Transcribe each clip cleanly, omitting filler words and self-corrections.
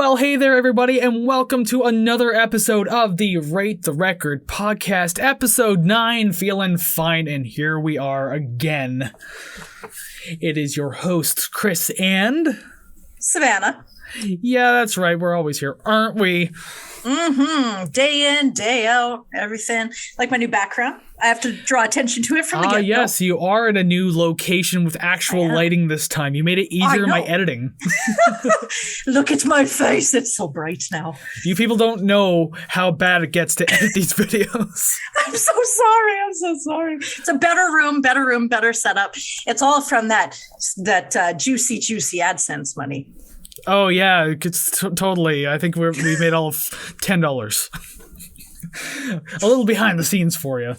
Well, hey there, everybody, and welcome to another episode of the Rate the Record podcast, episode 9, feeling fine, and here we are again. It is your hosts, Kris and... Savannah. Yeah, that's right, we're always here, aren't we? Day in, day out, everything. Like my new background. I have to draw attention to it from the get-go. Yes, you are at a new location with actual lighting this time. You made it easier in my editing. Look at my face. It's so bright now. You people don't know how bad it gets to edit these videos. I'm so sorry. It's a better room, better setup. It's all from that juicy AdSense money. Oh, yeah, it's totally. I think we made all of $10. A little behind the scenes for you.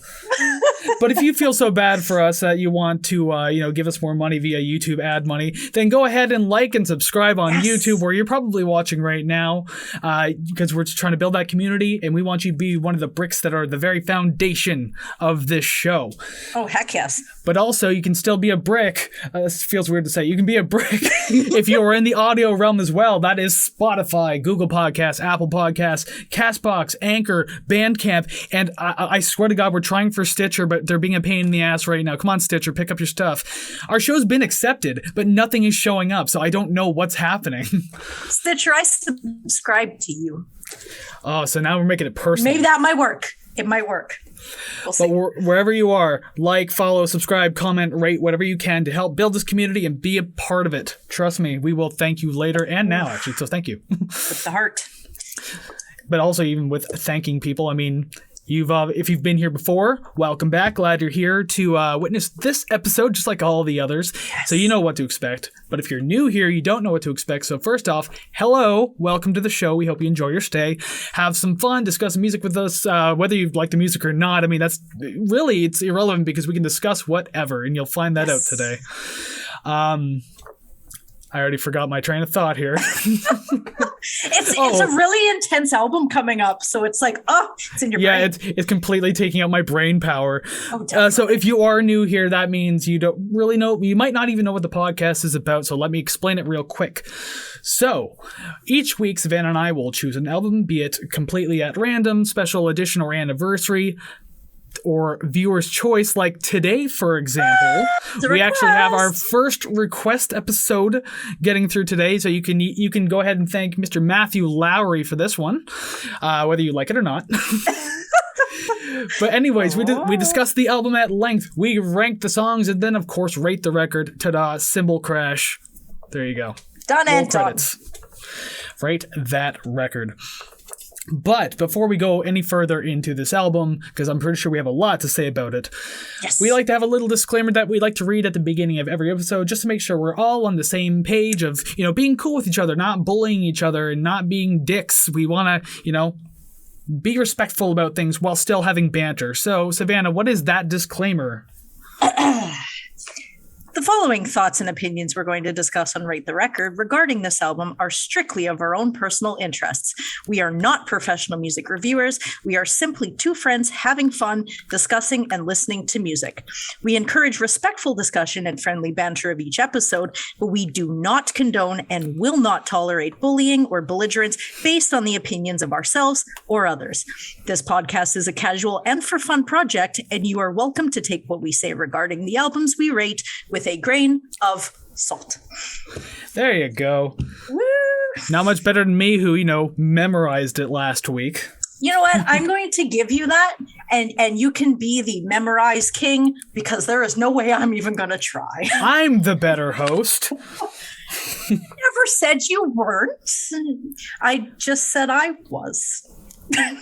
But if you feel so bad for us that you want to, give us more money via YouTube ad money, then go ahead and like and subscribe on YouTube, where you're probably watching right now, because we're just trying to build that community, and we want you to be one of the bricks that are the very foundation of this show. Oh, heck yes. But also, you can still be a brick. This feels weird to say. You can be a brick if you are in the audio realm as well. That is Spotify, Google Podcasts, Apple Podcasts, CastBox, Anchor, Bandcamp, and I swear to God, we're trying for Stitcher, but they're being a pain in the ass right now. Come on, Stitcher, pick up your stuff. Our show's been accepted, but nothing is showing up, so I don't know what's happening. Stitcher, I subscribe to you. Oh, so now we're making it personal. Maybe that might work. It might work. We'll see. But wherever you are, like, follow, subscribe, comment, rate, whatever you can to help build this community and be a part of it. Trust me, we will thank you later and now, actually, so thank you. With the heart. But also, even with thanking people, I mean, if you've been here before, welcome back. Glad you're here to witness this episode, just like all the others. Yes. So you know what to expect. But if you're new here, you don't know what to expect. So first off, hello, welcome to the show. We hope you enjoy your stay. Have some fun, discuss music with us, whether you like the music or not. I mean, it's irrelevant because we can discuss whatever, and you'll find that out today. I already forgot my train of thought here. It's a really intense album coming up, so it's like, it's in your brain. Yeah, it's completely taking out my brain power. Oh, so if you are new here, that means you don't really know, you might not even know what the podcast is about, so let me explain it real quick. So, each week, Savannah and I will choose an album, be it completely at random, special edition, or anniversary, or viewer's choice. Like today, for example, we actually have our first request episode getting through today, so you can go ahead and thank Mr. Matthew Lowry for this one, whether you like it or not. But anyways, we discussed the album at length. We ranked the songs and then, of course, rate the record. Ta-da, cymbal crash. There you go. Done and done. Rate that record. But before we go any further into this album, because I'm pretty sure we have a lot to say about it, we like to have a little disclaimer that we like to read at the beginning of every episode, just to make sure we're all on the same page of, being cool with each other, not bullying each other, and not being dicks. We want to, be respectful about things while still having banter. So, Savannah, what is that disclaimer? The following thoughts and opinions we're going to discuss on Rate the Record regarding this album are strictly of our own personal interests. We are not professional music reviewers. We are simply two friends having fun, discussing and listening to music. We encourage respectful discussion and friendly banter of each episode, but we do not condone and will not tolerate bullying or belligerence based on the opinions of ourselves or others. This podcast is a casual and for fun project, and you are welcome to take what we say regarding the albums we rate with a grain of salt. There you go. Woo! Not much better than me, who, memorized it last week. You know what? I'm going to give you that, and you can be the memorized king, because there is no way I'm even going to try. I'm the better host. Never said you weren't. I just said I was.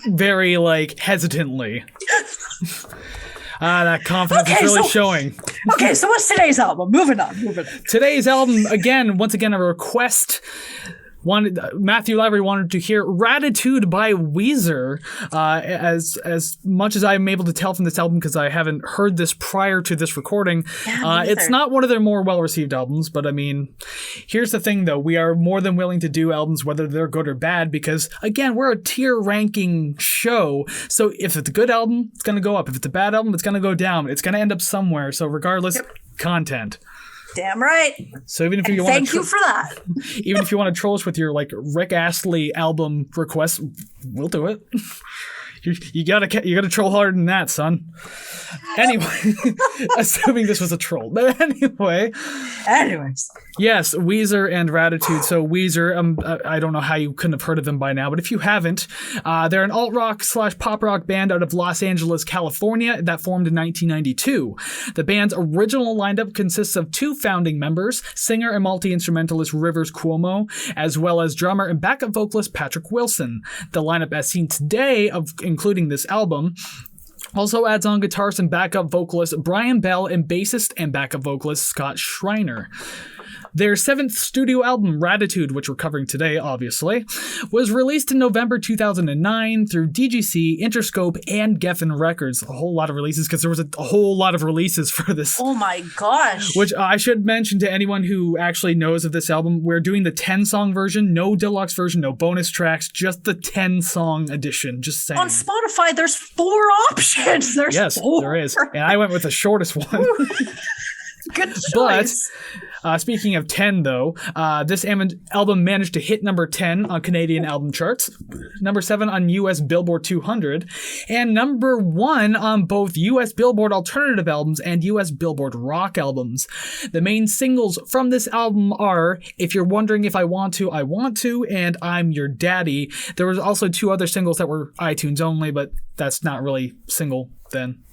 Very, hesitantly. That confidence is really showing. Okay, so what's today's album? Moving on. Today's album, once again, a request. Matthew Lowry wanted to hear Raditude by Weezer. As much as I'm able to tell from this album, because I haven't heard this prior to this recording, it's not one of their more well-received albums, but I mean, here's the thing though, we are more than willing to do albums whether they're good or bad, because again, we're a tier ranking show, so if it's a good album, it's going to go up. If it's a bad album, it's going to go down. It's going to end up somewhere, so regardless, content. Damn right. So even if you want thank you for that. Even if you want to troll us with your like Rick Astley album requests, we'll do it. You gotta troll harder than that, son. Anyway, assuming this was a troll, but anyways, yes, Weezer and Raditude. So Weezer, I don't know how you couldn't have heard of them by now, but if you haven't, they're an alt rock / pop rock band out of Los Angeles, California that formed in 1992. The band's original lineup consists of 2 founding members, singer and multi-instrumentalist Rivers Cuomo, as well as drummer and backup vocalist Patrick Wilson. The lineup as seen today, including this album, also adds on guitarist and backup vocalist Brian Bell and bassist and backup vocalist Scott Schreiner. Their 7th studio album, Raditude, which we're covering today, obviously, was released in November 2009 through DGC, Interscope, and Geffen Records. A whole lot of releases, because there was a whole lot of releases for this. Oh my gosh. Which I should mention to anyone who actually knows of this album, we're doing the 10-song version, no deluxe version, no bonus tracks, just the 10-song edition, just saying. On Spotify, there's 4 options. There's 4. There is. And I went with the shortest one. Good choice. But speaking of 10, though, this album managed to hit number 10 on Canadian album charts, number 7 on US Billboard 200, and number 1 on both US Billboard Alternative Albums and US Billboard Rock Albums. The main singles from this album are If You're Wondering If I Want To, I Want To, and I'm Your Daddy. There was also 2 other singles that were iTunes only, but that's not really single then.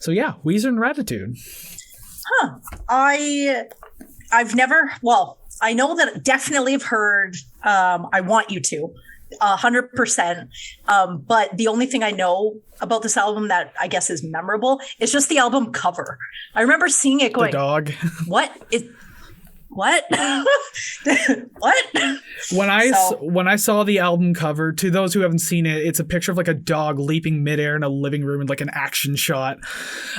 So yeah, Weezer and Raditude. Huh. I've never, I know that definitely have heard I Want You To, 100%. But the only thing I know about this album that I guess is memorable is just the album cover. I remember seeing it going, the dog. What? What? When I saw the album cover, to those who haven't seen it, it's a picture of like a dog leaping midair in a living room in like an action shot.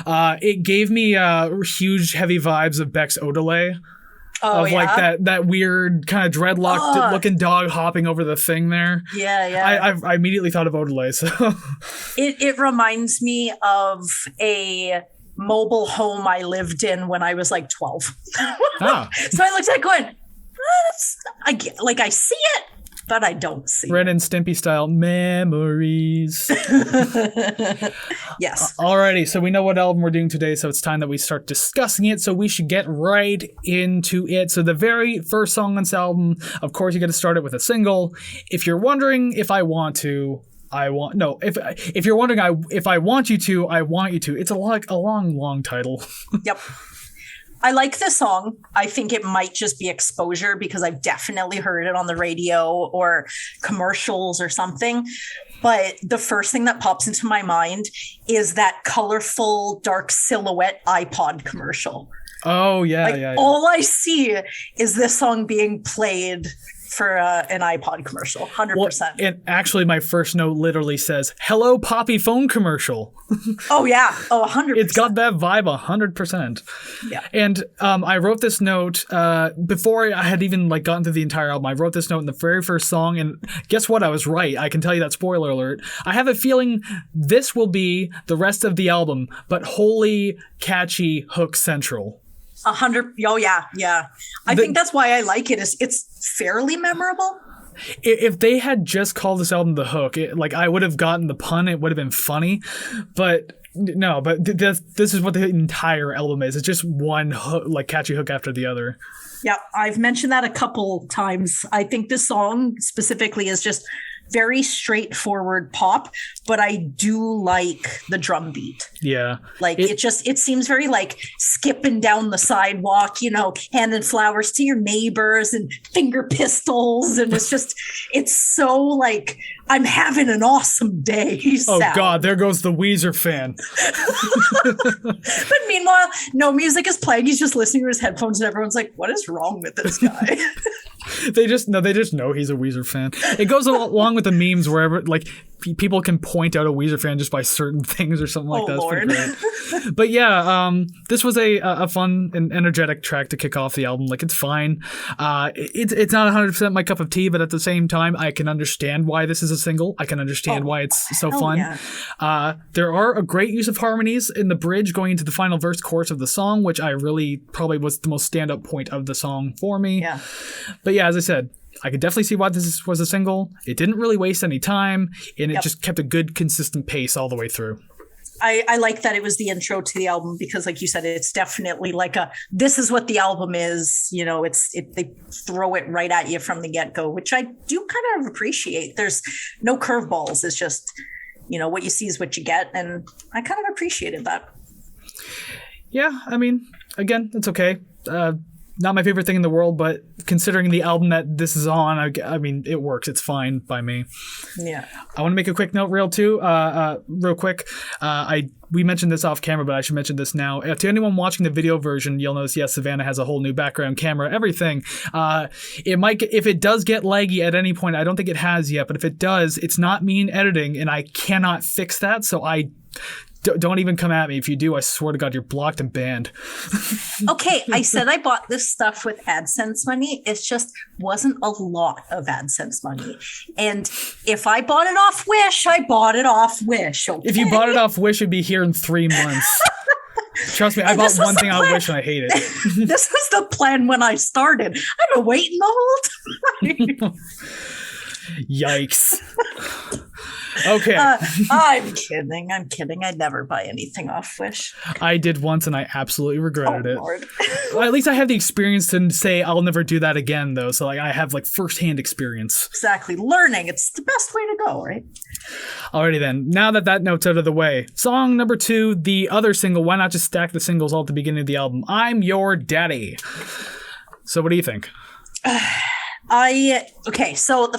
It gave me huge, heavy vibes of Beck's Odelay. Oh, of like that weird kind of dreadlocked looking dog hopping over the thing there. Yeah. I immediately thought of Odelay. So it reminds me of a mobile home I lived in when I was like 12. So I looked at it going, I see it, but I don't see Ren and Stimpy style memories. Yes. Alrighty, so we know what album we're doing today, so it's time that we start discussing it, so we should get right into it. So the very first song on this album, of course, you got to start it with a single. If you're wondering if I want to, if you're wondering if I want you to, I want you to. It's a long title. Yep. I like this song. I think it might just be exposure because I've definitely heard it on the radio or commercials or something. But the first thing that pops into my mind is that colorful, dark silhouette iPod commercial. Oh, yeah. All I see is this song being played for an iPod commercial, 100%. Well, and actually, my first note literally says, "Hello, Poppy phone commercial." Oh, yeah. Oh, 100%. It's got that vibe 100%. Yeah. And I wrote this note before I had even gotten through the entire album. I wrote this note in the very first song, and guess what? I was right. I can tell you that, spoiler alert. I have a feeling this will be the rest of the album, but wholly catchy hook central. 100. Oh, yeah. I think that's why I like it. It's fairly memorable. If they had just called this album The Hook, I would have gotten the pun. It would have been funny. But no, this is what the entire album is. It's just one hook, catchy hook after the other. Yeah, I've mentioned that a couple times. I think this song specifically is just very straightforward pop, but I do like the drum beat. Yeah. It seems very skipping down the sidewalk, handing flowers to your neighbors and finger pistols. And it's so I'm having an awesome day. Oh God, there goes the Weezer fan. But meanwhile, no music is playing. He's just listening to his headphones and everyone's like, what is wrong with this guy? They just know he's a Weezer fan. It goes along with the memes wherever like people can point out a Weezer fan just by certain things or something like that. Lord. It's pretty great. But yeah, this was a fun and energetic track to kick off the album. Like, it's fine. It's not 100% my cup of tea, but at the same time, I can understand why this is a single. I can understand why it's so fun. Yeah. There are a great use of harmonies in the bridge going into the final verse chorus of the song, which I really probably was the most stand-up point of the song for me. Yeah. But yeah, as I said, I could definitely see why this was a single. It didn't really waste any time, and it just kept a good, consistent pace all the way through. I like that it was the intro to the album because, like you said, it's definitely like this is what the album is. You know, they throw it right at you from the get-go, which I do kind of appreciate. There's no curveballs. It's just, you know, what you see is what you get, and I kind of appreciated that. Yeah, I mean, again, it's okay. Not my favorite thing in the world, but considering the album that this is on, I mean, it works. It's fine by me. Yeah. I want to make a quick note real quick. We mentioned this off camera, but I should mention this now. To anyone watching the video version, you'll notice, yes, Savannah has a whole new background camera, everything. It might, if it does get laggy at any point, I don't think it has yet, but if it does, it's not me in editing, and I cannot fix that, so don't even come at me. If you do, I swear to God, you're blocked and banned. Okay, I said I bought this stuff with AdSense money. It just wasn't a lot of AdSense money. And if I bought it off Wish, I bought it off Wish. Okay? If you bought it off Wish, it'd be here in 3 months. Trust me, I bought one thing out of Wish and I hate it. This was the plan when I started. I've been waiting the whole time. Yikes. Okay. I'm kidding. I'd never buy anything off Wish. I did once and I absolutely regretted it. Lord. Well, at least I have the experience to say I'll never do that again, though. So like I have like firsthand experience. Exactly. Learning. It's the best way to go, right? Alrighty then. Now that note's out of the way. Song number 2, the other single. Why not just stack the singles all at the beginning of the album? I'm Your Daddy. So what do you think? So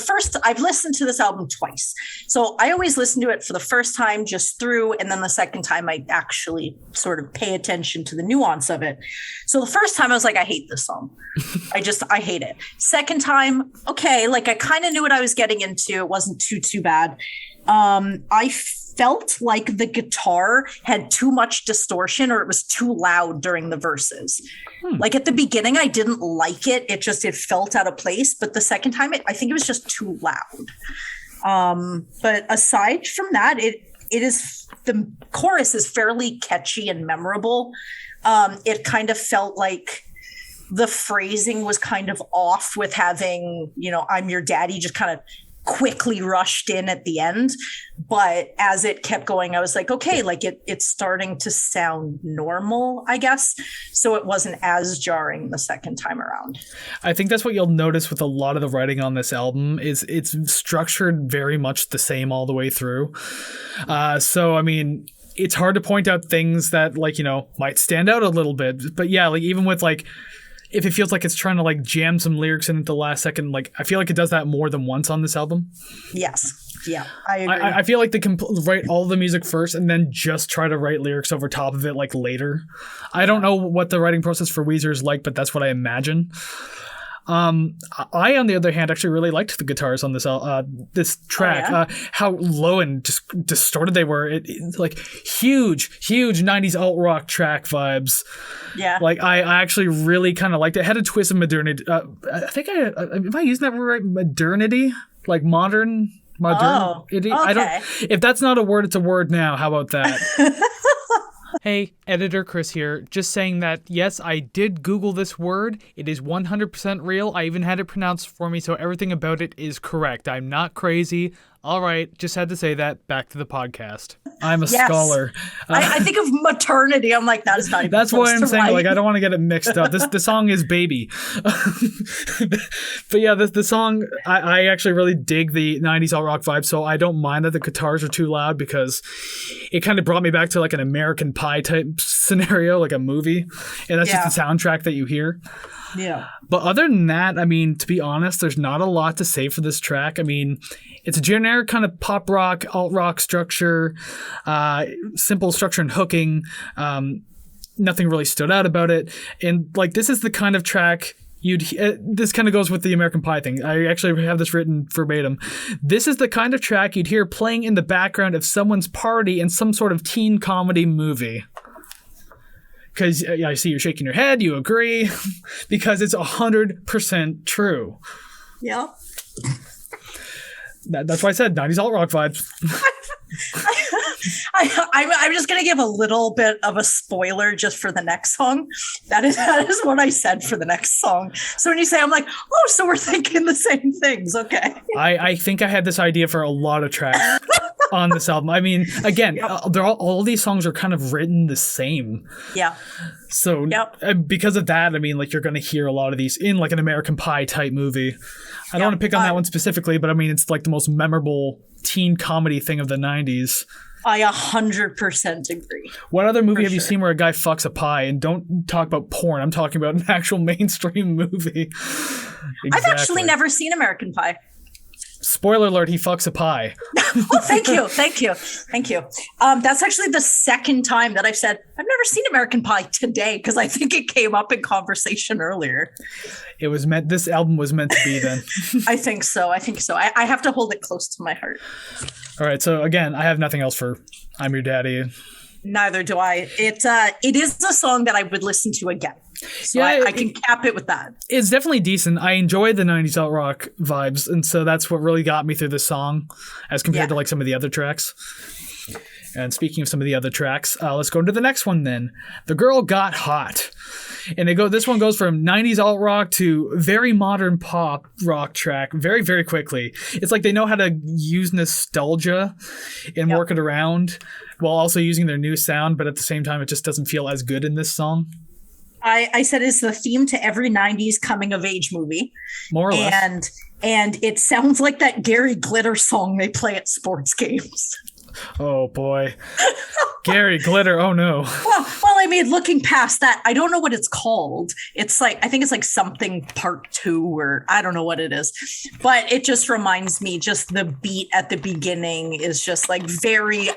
I've listened to this album twice. So I always listen to it for the first time just through, and then the second time I actually sort of pay attention to the nuance of it. So the first time I was like, I hate this song. I hate it. Second time, okay, like I kind of knew what I was getting into. It wasn't too bad. I felt like the guitar had too much distortion or it was too loud during the verses. Like at the beginning, I didn't like it. It felt out of place. But the second time, I think it was just too loud. But aside from that, the chorus is fairly catchy and memorable. It kind of felt like the phrasing was kind of off with having, I'm your daddy just kind of quickly rushed in at the end. But as it kept going, I was like, okay, like it's starting to sound normal, I guess. So it wasn't as jarring the second time around. I think that's what you'll notice with a lot of the writing on this album is it's structured very much the same all the way through. So, I mean, it's hard to point out things that might stand out a little bit. But yeah, like even with if it feels like it's trying to jam some lyrics in at the last second, I feel like it does that more than once on this album. Yes. Yeah, I agree. I feel like they can write all the music first and then just try to write lyrics over top of it later. I don't know what the writing process for Weezer is like, but that's what I imagine. I, on the other hand, actually really liked the guitars on this track. Oh, yeah? How low and just distorted they were. It's huge 90s alt rock track vibes. Yeah. I actually really kind of liked it. It had a twist of modernity. I think am I using that word right? Modernity? Modern. Oh, okay. I don't. If that's not a word, it's a word now. How about that? Hey, editor Kris here. Just saying that, yes, I did Google this word. It is 100% real. I even had it pronounced for me, so everything about it is correct. I'm not crazy. All right, just had to say that. Back to the podcast. I'm a scholar. I think of maternity. I'm like, that is not even That's close why I'm to saying, right. I don't want to get it mixed up. The song is Baby. But yeah, the song, I actually really dig the 90s alt rock vibe, so I don't mind that the guitars are too loud because it kind of brought me back to an American Pie type scenario, like a movie. And that's just the soundtrack that you hear. Yeah. But other than that, I mean, to be honest, there's not a lot to say for this track. I mean, it's a generic kind of pop rock, alt rock structure, simple structure and hooking. Nothing really stood out about it. And this is the kind of track this kind of goes with the American Pie thing. I actually have this written verbatim. This is the kind of track you'd hear playing in the background of someone's party in some sort of teen comedy movie. Because I see you're shaking your head. You agree. Because it's 100% true. Yeah. That's why I said 90s alt rock vibes. I'm just going to give a little bit of a spoiler just for the next song. That is what I said for the next song. So when you say, I'm like, oh, so we're thinking the same things. Okay. I think I had this idea for a lot of tracks on this album. I mean, again, all these songs are kind of written the same. Yeah. So because of that, I mean, like you're going to hear a lot of these in like an American Pie type movie. I don't want to pick on that one specifically, but I mean, it's like the most memorable teen comedy thing of the 90s. I 100% agree. What other movie have you seen where a guy fucks a pie? And don't talk about porn. I'm talking about an actual mainstream movie. Exactly. I've actually never seen American Pie. Spoiler alert, he fucks a pie. Oh, thank you. That's actually the second time that I've said, I've never seen American Pie today, because I think it came up in conversation earlier. This album was meant to be then. I think so. I have to hold it close to my heart. All right. So again, I have nothing else for I'm Your Daddy. Neither do I. It is a song that I would listen to again. So yeah, I can cap it with that. It's definitely decent. I enjoy the 90s alt rock vibes, and so that's what really got me through this song as compared to like some of the other tracks. And speaking of some of the other tracks, let's go into the next one then. The Girl Got Hot. And this one goes from 90s alt rock to very modern pop rock track very, very quickly. It's like they know how to use nostalgia and work it around while also using their new sound, but at the same time, it just doesn't feel as good in this song. I said it's the theme to every 90s coming of age movie. More or less. And it sounds like that Gary Glitter song they play at sports games. Oh boy. Gary Glitter, oh no. Well, I mean, looking past that, I don't know what it's called. It's like, I think it's like something part 2, or I don't know what it is. But it just reminds me, just the beat at the beginning is just like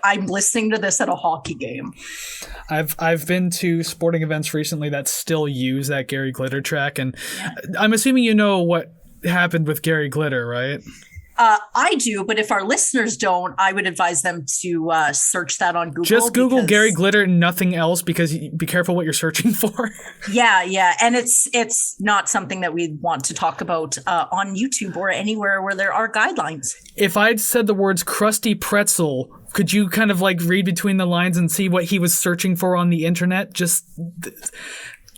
I'm listening to this at a hockey game. I've been to sporting events recently that still use that Gary Glitter track, and I'm assuming you know what happened with Gary Glitter, right? I do, but if our listeners don't, I would advise them to search that on Google. Just Google Gary Glitter and nothing else, because be careful what you're searching for. Yeah. And it's not something that we want to talk about on YouTube or anywhere where there are guidelines. If I'd said the words crusty pretzel, could you kind of like read between the lines and see what he was searching for on the internet? Just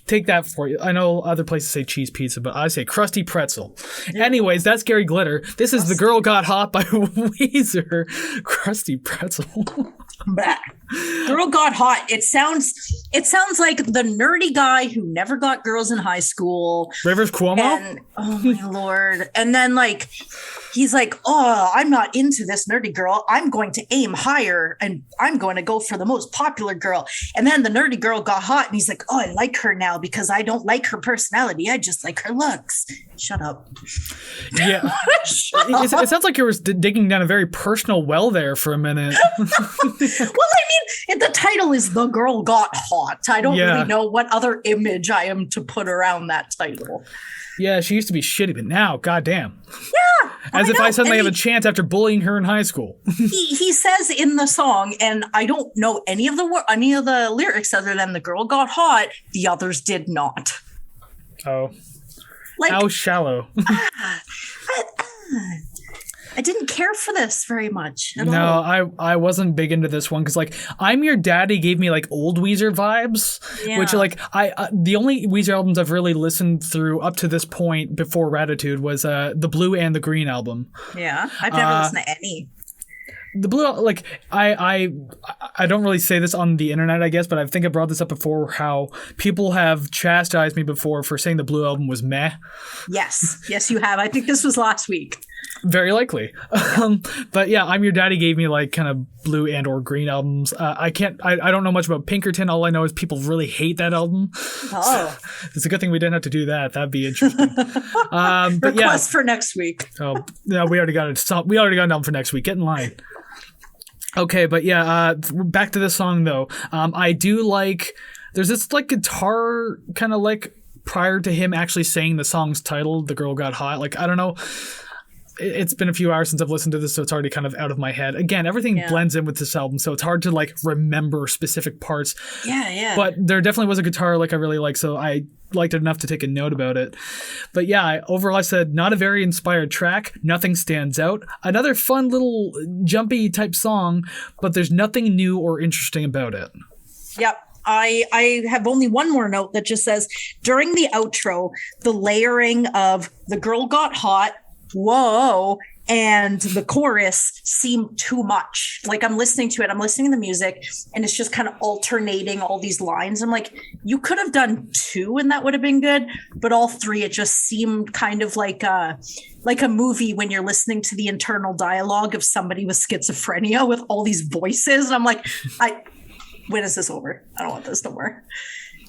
take that for you. I know other places say cheese pizza, but I say crusty pretzel. Yeah. Anyways, that's Gary Glitter. This is The Girl Got Hot by Weezer. Crusty pretzel. Girl Got Hot. It sounds like the nerdy guy who never got girls in high school. Rivers Cuomo? And, oh my Lord. And then like, he's like, oh, I'm not into this nerdy girl. I'm going to aim higher and I'm going to go for the most popular girl. And then the nerdy girl got hot and he's like, oh, I like her now because I don't like her personality. I just like her looks. Shut up. Yeah. It sounds like you were digging down a very personal well there for a minute. Well, I mean, the title is The Girl Got Hot. I don't really know what other image I am to put around that title. Yeah, she used to be shitty, but now, goddamn. Yeah. As if I suddenly have a chance after bullying her in high school. he says in the song, and I don't know any of the lyrics other than the girl got hot. The others did not. Oh. Like, how shallow. I didn't care for this very much at all. No, I wasn't big into this one because like I'm Your Daddy gave me like old Weezer vibes, which are like the only Weezer albums I've really listened through up to this point before Raditude was the Blue and the Green album. Yeah, I've never listened to any. The Blue, like I don't really say this on the internet, I guess, but I think I brought this up before. How people have chastised me before for saying the Blue album was meh. Yes, you have. I think this was last week. Very likely. But yeah, I'm Your Daddy gave me like kind of Blue and or Green albums. I don't know much about Pinkerton. All I know is people really hate that album. Oh. So it's a good thing we didn't have to do that. That'd be interesting. But request for next week. Oh, no, we already got it. We already got it down for next week. Get in line. Okay, but yeah, back to the song though. I do like, there's this like guitar kind of like prior to him actually saying the song's title, The Girl Got Hot. Like, I don't know. It's been a few hours since I've listened to this, so it's already kind of out of my head. Again, everything blends in with this album, so it's hard to like remember specific parts. Yeah. But there definitely was a guitar like I really like, so I liked it enough to take a note about it. But yeah, overall I said not a very inspired track. Nothing stands out. Another fun little jumpy type song, but there's nothing new or interesting about it. Yep. I have only one more note that just says, during the outro, the layering of The Girl Got Hot, whoa, and the chorus seemed too much. Like, I'm listening to the music, and it's just kind of alternating all these lines. I'm like, you could have done 2 and that would have been good, but all 3, it just seemed kind of like a movie when you're listening to the internal dialogue of somebody with schizophrenia with all these voices. And I'm like, when is this over? I don't want this no more.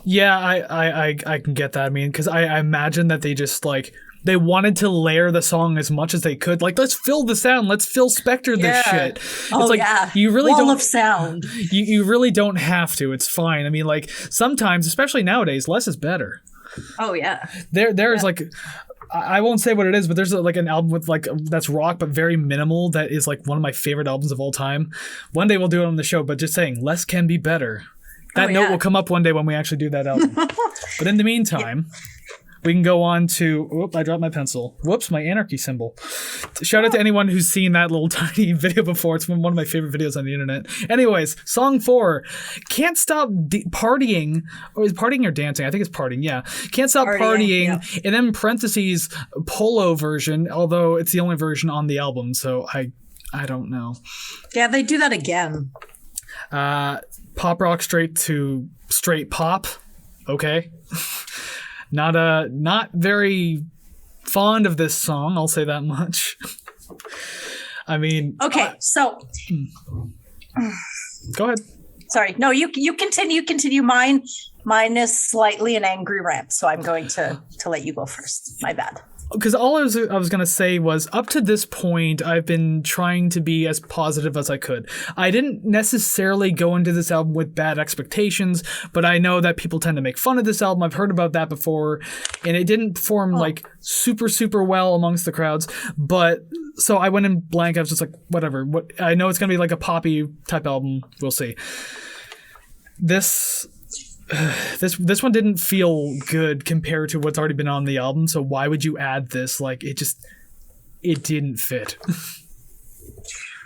Yeah, I can get that. I mean, because I imagine that they just like, they wanted to layer the song as much as they could. Like, let's fill the sound. Let's Phil Spector this shit. It's like, you really Wall don't of sound. You really don't have to. It's fine. I mean, like, sometimes, especially nowadays, less is better. Oh yeah. There's like, I won't say what it is, but there's like an album with like that's rock but very minimal that is like one of my favorite albums of all time. One day we'll do it on the show, but just saying, less can be better. That note will come up one day when we actually do that album. But in the meantime, we can go on to... I dropped my pencil. Whoops, my anarchy symbol. Shout out to anyone who's seen that little tiny video before. It's one of my favorite videos on the internet. Anyways, song 4. Can't Stop Partying. Or is partying or dancing? I think it's partying, yeah. Can't Stop Partying. Yeah. And then in parentheses, Polo version, although it's the only version on the album, so I don't know. Yeah, they do that again. Pop rock straight to straight pop. Okay. Not very fond of this song, I'll say that much. I mean... Okay, so... Go ahead. Sorry. No, you continue. Mine is slightly an angry rant, so I'm going to let you go first. My bad. Because all I was going to say was, up to this point, I've been trying to be as positive as I could. I didn't necessarily go into this album with bad expectations, but I know that people tend to make fun of this album. I've heard about that before, and it didn't perform like super, super well amongst the crowds. But so I went in blank. I was just like, whatever. I know it's going to be like a poppy type album. We'll see. This one didn't feel good compared to what's already been on the album, so why would you add this? Like, it didn't fit.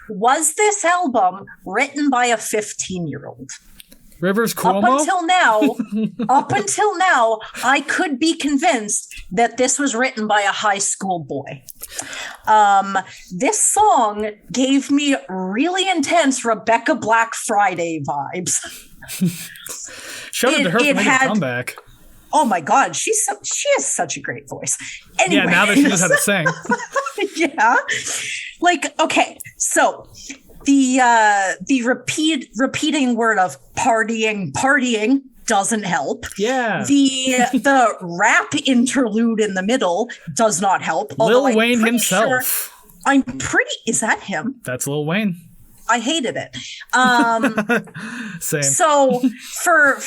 Was this album written by a 15-year-old? Rivers Cuomo? Up until now, I could be convinced that this was written by a high school boy. This song gave me really intense Rebecca Black Friday vibes. Shout out to her for making a comeback. Oh my God, she has such a great voice. Anyway, yeah, now that she knows how to sing. Yeah, like, okay, so the repeating word of partying doesn't help. Yeah. The rap interlude in the middle does not help. Lil Wayne himself. Is that him? That's Lil Wayne. I hated it. Same. So for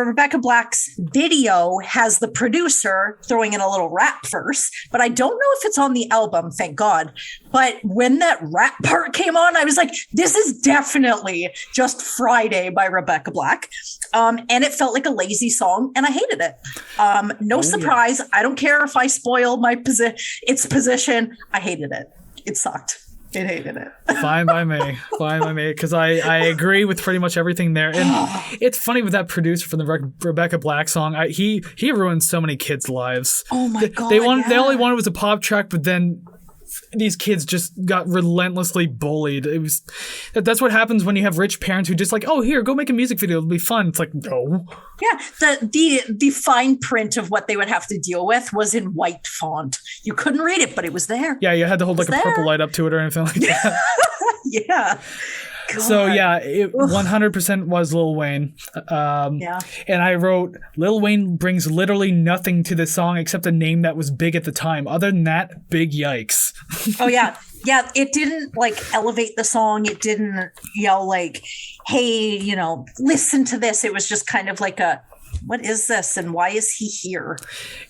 Rebecca Black's video has the producer throwing in a little rap verse, but I don't know if it's on the album, thank God. But when that rap part came on, I was like, this is definitely just Friday by Rebecca Black. And it felt like a lazy song, and I hated it. No surprise. Yeah. I don't care if I spoil its position. I hated it. It sucked. It hated it. Fine by me. Because I agree with pretty much everything there. And it's funny with that producer for the Rebecca Black song. He ruined so many kids' lives. Oh my God. They only wanted was a pop track, but then these kids just got relentlessly bullied. That's what happens when you have rich parents who just like, oh, here, go make a music video. It'll be fun. It's like, no. Yeah, the fine print of what they would have to deal with was in white font. You couldn't read it, but it was there. Yeah, you had to hold like a purple light up to it or anything like that. Yeah. God. So yeah, it 100% was Lil Wayne. Yeah. And I wrote, Lil Wayne brings literally nothing to this song except a name that was big at the time. Other than that, big yikes. Oh yeah. Yeah, it didn't like elevate the song. It didn't, like, hey, listen to this. It was just kind of like a what is this and why is he here?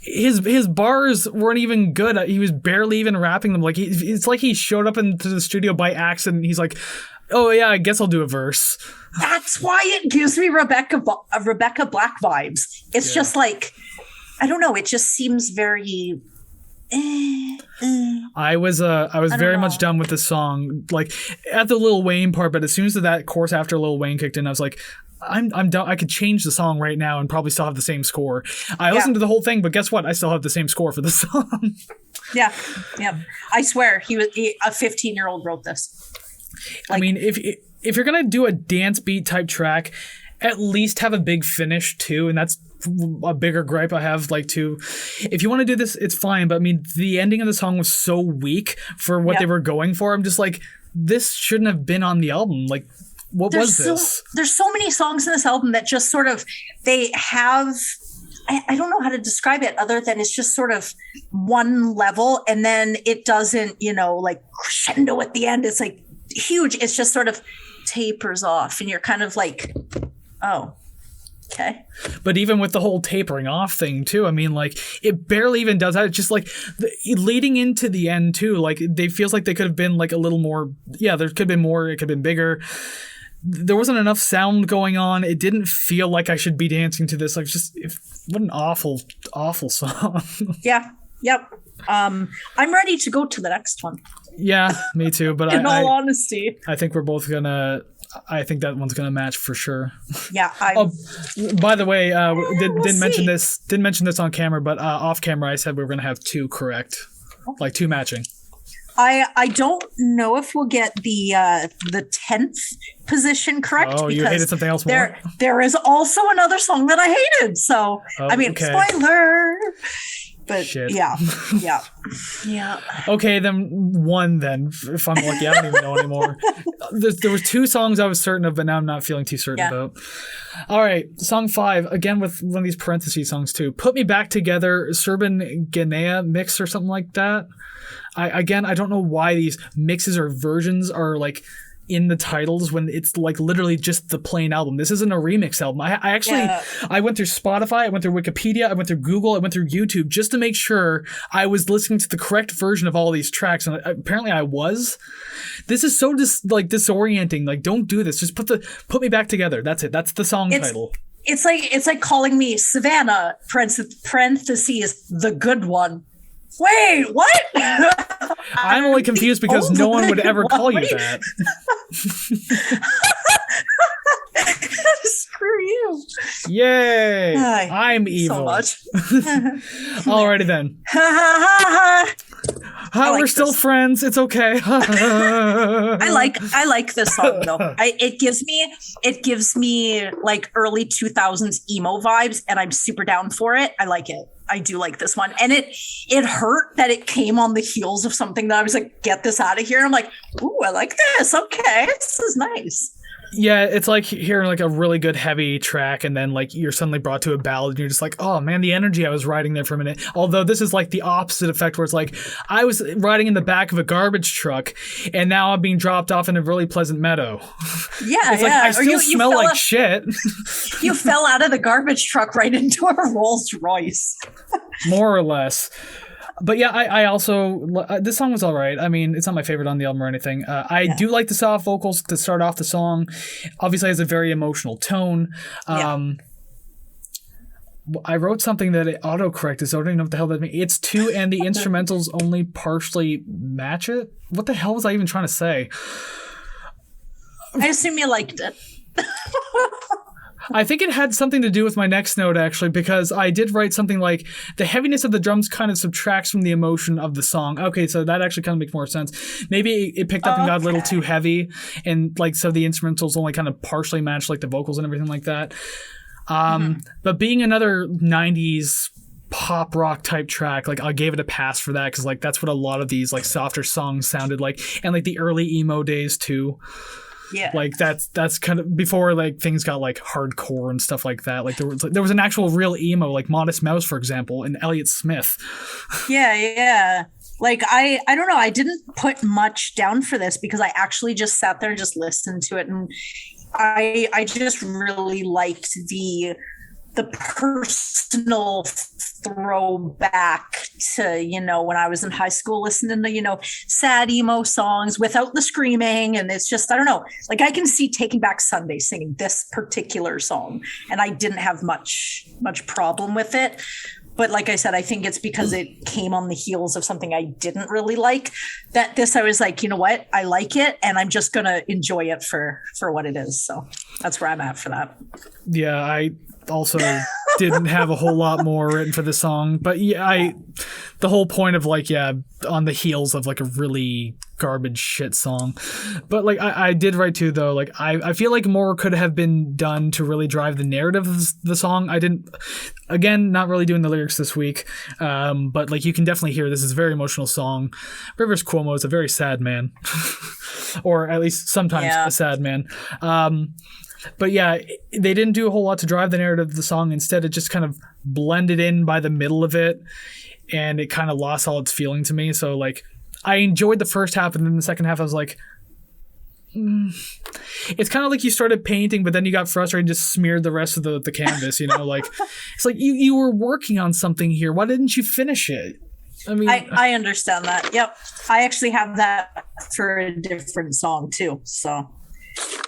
His bars weren't even good. He was barely even rapping them. Like it's like he showed up into the studio by accident. He's like, oh yeah, I guess I'll do a verse. That's why it gives me Rebecca Black vibes. It's just like, I don't know. It just seems very. I was very much done with the song, like at the Lil Wayne part, but as soon as that chorus after Lil Wayne kicked in, I was like, I'm done. I could change the song right now and probably still have the same score. I listened to the whole thing, but guess what? I still have the same score for the song. Yeah. I swear a 15-year-old wrote this. Like, I mean, if you're gonna do a dance beat type track, at least have a big finish too, and that's a bigger gripe I have. Like, too, if you want to do this, it's fine. But I mean, the ending of the song was so weak for what they were going for. I'm just like, this shouldn't have been on the album. Like, what was this? There's so many songs in this album that just sort of, they have, I don't know how to describe it other than it's just sort of one level, and then it doesn't, like crescendo at the end. It's like huge. It's just sort of tapers off, and you're kind of like, oh, okay. But even with the whole tapering off thing too, I mean, like, it barely even does that. It's just like leading into the end too, like, they feels like they could have been like a little more. Yeah, there could have been more. It could have been bigger. There wasn't enough sound going on. It didn't feel like I should be dancing to this. Like, what an awful song. Yeah. Yep. I'm ready to go to the next one. Yeah, me too. But in all honesty, I think we're both gonna. I think that one's gonna match for sure. Yeah. By the way, didn't mention this. Didn't mention this on camera, but off camera, I said we were gonna have 2 correct, like 2 matching. I don't know if we'll get the 10th position correct. Oh, you hated something else more? There is also another song that I hated. So, I mean, spoiler. But shit. Yeah. Okay, then 1 then. If I'm lucky, I don't even know anymore. There were 2 songs I was certain of, but now I'm not feeling too certain about. All right, song 5, again with one of these parentheses songs too. Put Me Back Together, Serban Ghenea mix or something like that. I don't know why these mixes or versions are like in the titles when it's like literally just the plain album. This isn't a remix album. I actually I went through Spotify, I went through Wikipedia, I went through Google, I went through YouTube just to make sure I was listening to the correct version of all these tracks, and apparently I was. This is so disorienting. Like, don't do this. Just put me back together. That's it. That's the song title. It's like calling me Savannah parentheses the good one. Wait, what? I'm only confused because no one would ever call you that. Screw you. Yay. I'm evil. So much. Alrighty then. We're still friends. It's okay. I like this song though. It gives me like early 2000s emo vibes, and I'm super down for it. I like it. I do like this one. And it hurt that it came on the heels of something that I was like, get this out of here. And I'm like, ooh, I like this. Okay, this is nice. Yeah, it's like hearing like a really good heavy track, and then like you're suddenly brought to a ballad, and you're just like, oh man, the energy I was riding there for a minute. Although this is like the opposite effect, where it's like I was riding in the back of a garbage truck, and now I'm being dropped off in a really pleasant meadow. Yeah, it's like I still smell like shit. You fell out of the garbage truck right into a Rolls Royce. More or less. But yeah, I also this song was all right. I mean, it's not my favorite on the album or anything. I do like the soft vocals to start off the song. Obviously, it has a very emotional tone. I wrote something that it autocorrected, so I don't even know what the hell that means. It's 2 and the instrumentals only partially match it. What the hell was I even trying to say? I assume you liked it. I think it had something to do with my next note, actually, because I did write something like, the heaviness of the drums kind of subtracts from the emotion of the song. Okay, so that actually kind of makes more sense. Maybe it picked up and got a little too heavy, and like so the instrumentals only kind of partially matched like the vocals and everything like that. But being another 90s pop rock type track, like I gave it a pass for that, because like that's what a lot of these like softer songs sounded like, and like the early emo days too. Yeah, like that's kind of before like things got like hardcore and stuff like that. Like there was an actual real emo, like Modest Mouse, for example, and Elliott Smith. Yeah. Like I don't know. I didn't put much down for this because I actually just sat there and just listened to it, and I just really liked the the personal throwback to, when I was in high school listening to, sad emo songs without the screaming. And it's just, I don't know, like I can see Taking Back Sunday singing this particular song, and I didn't have much problem with it. But like I said, I think it's because it came on the heels of something I didn't really like, that this, I was like, you know what? I like it, and I'm just going to enjoy it for what it is. So that's where I'm at for that. Yeah, I also didn't have a whole lot more written for this song. But yeah, the whole point of like, yeah, on the heels of like a really garbage shit song. But like I did write too, though, like I feel like more could have been done to really drive the narrative of the song. I didn't, again, not really doing the lyrics this week, but like you can definitely hear this is a very emotional song. Rivers Cuomo is a very sad man, or at least sometimes a sad man. But yeah, they didn't do a whole lot to drive the narrative of the song. Instead, it just kind of blended in by the middle of it, and it kind of lost all its feeling to me. So like, I enjoyed the first half, and then the second half I was like, it's kind of like you started painting, but then you got frustrated and just smeared the rest of the canvas, like it's like you were working on something here. Why didn't you finish it? I mean, I understand that. Yep. I actually have that for a different song too. So,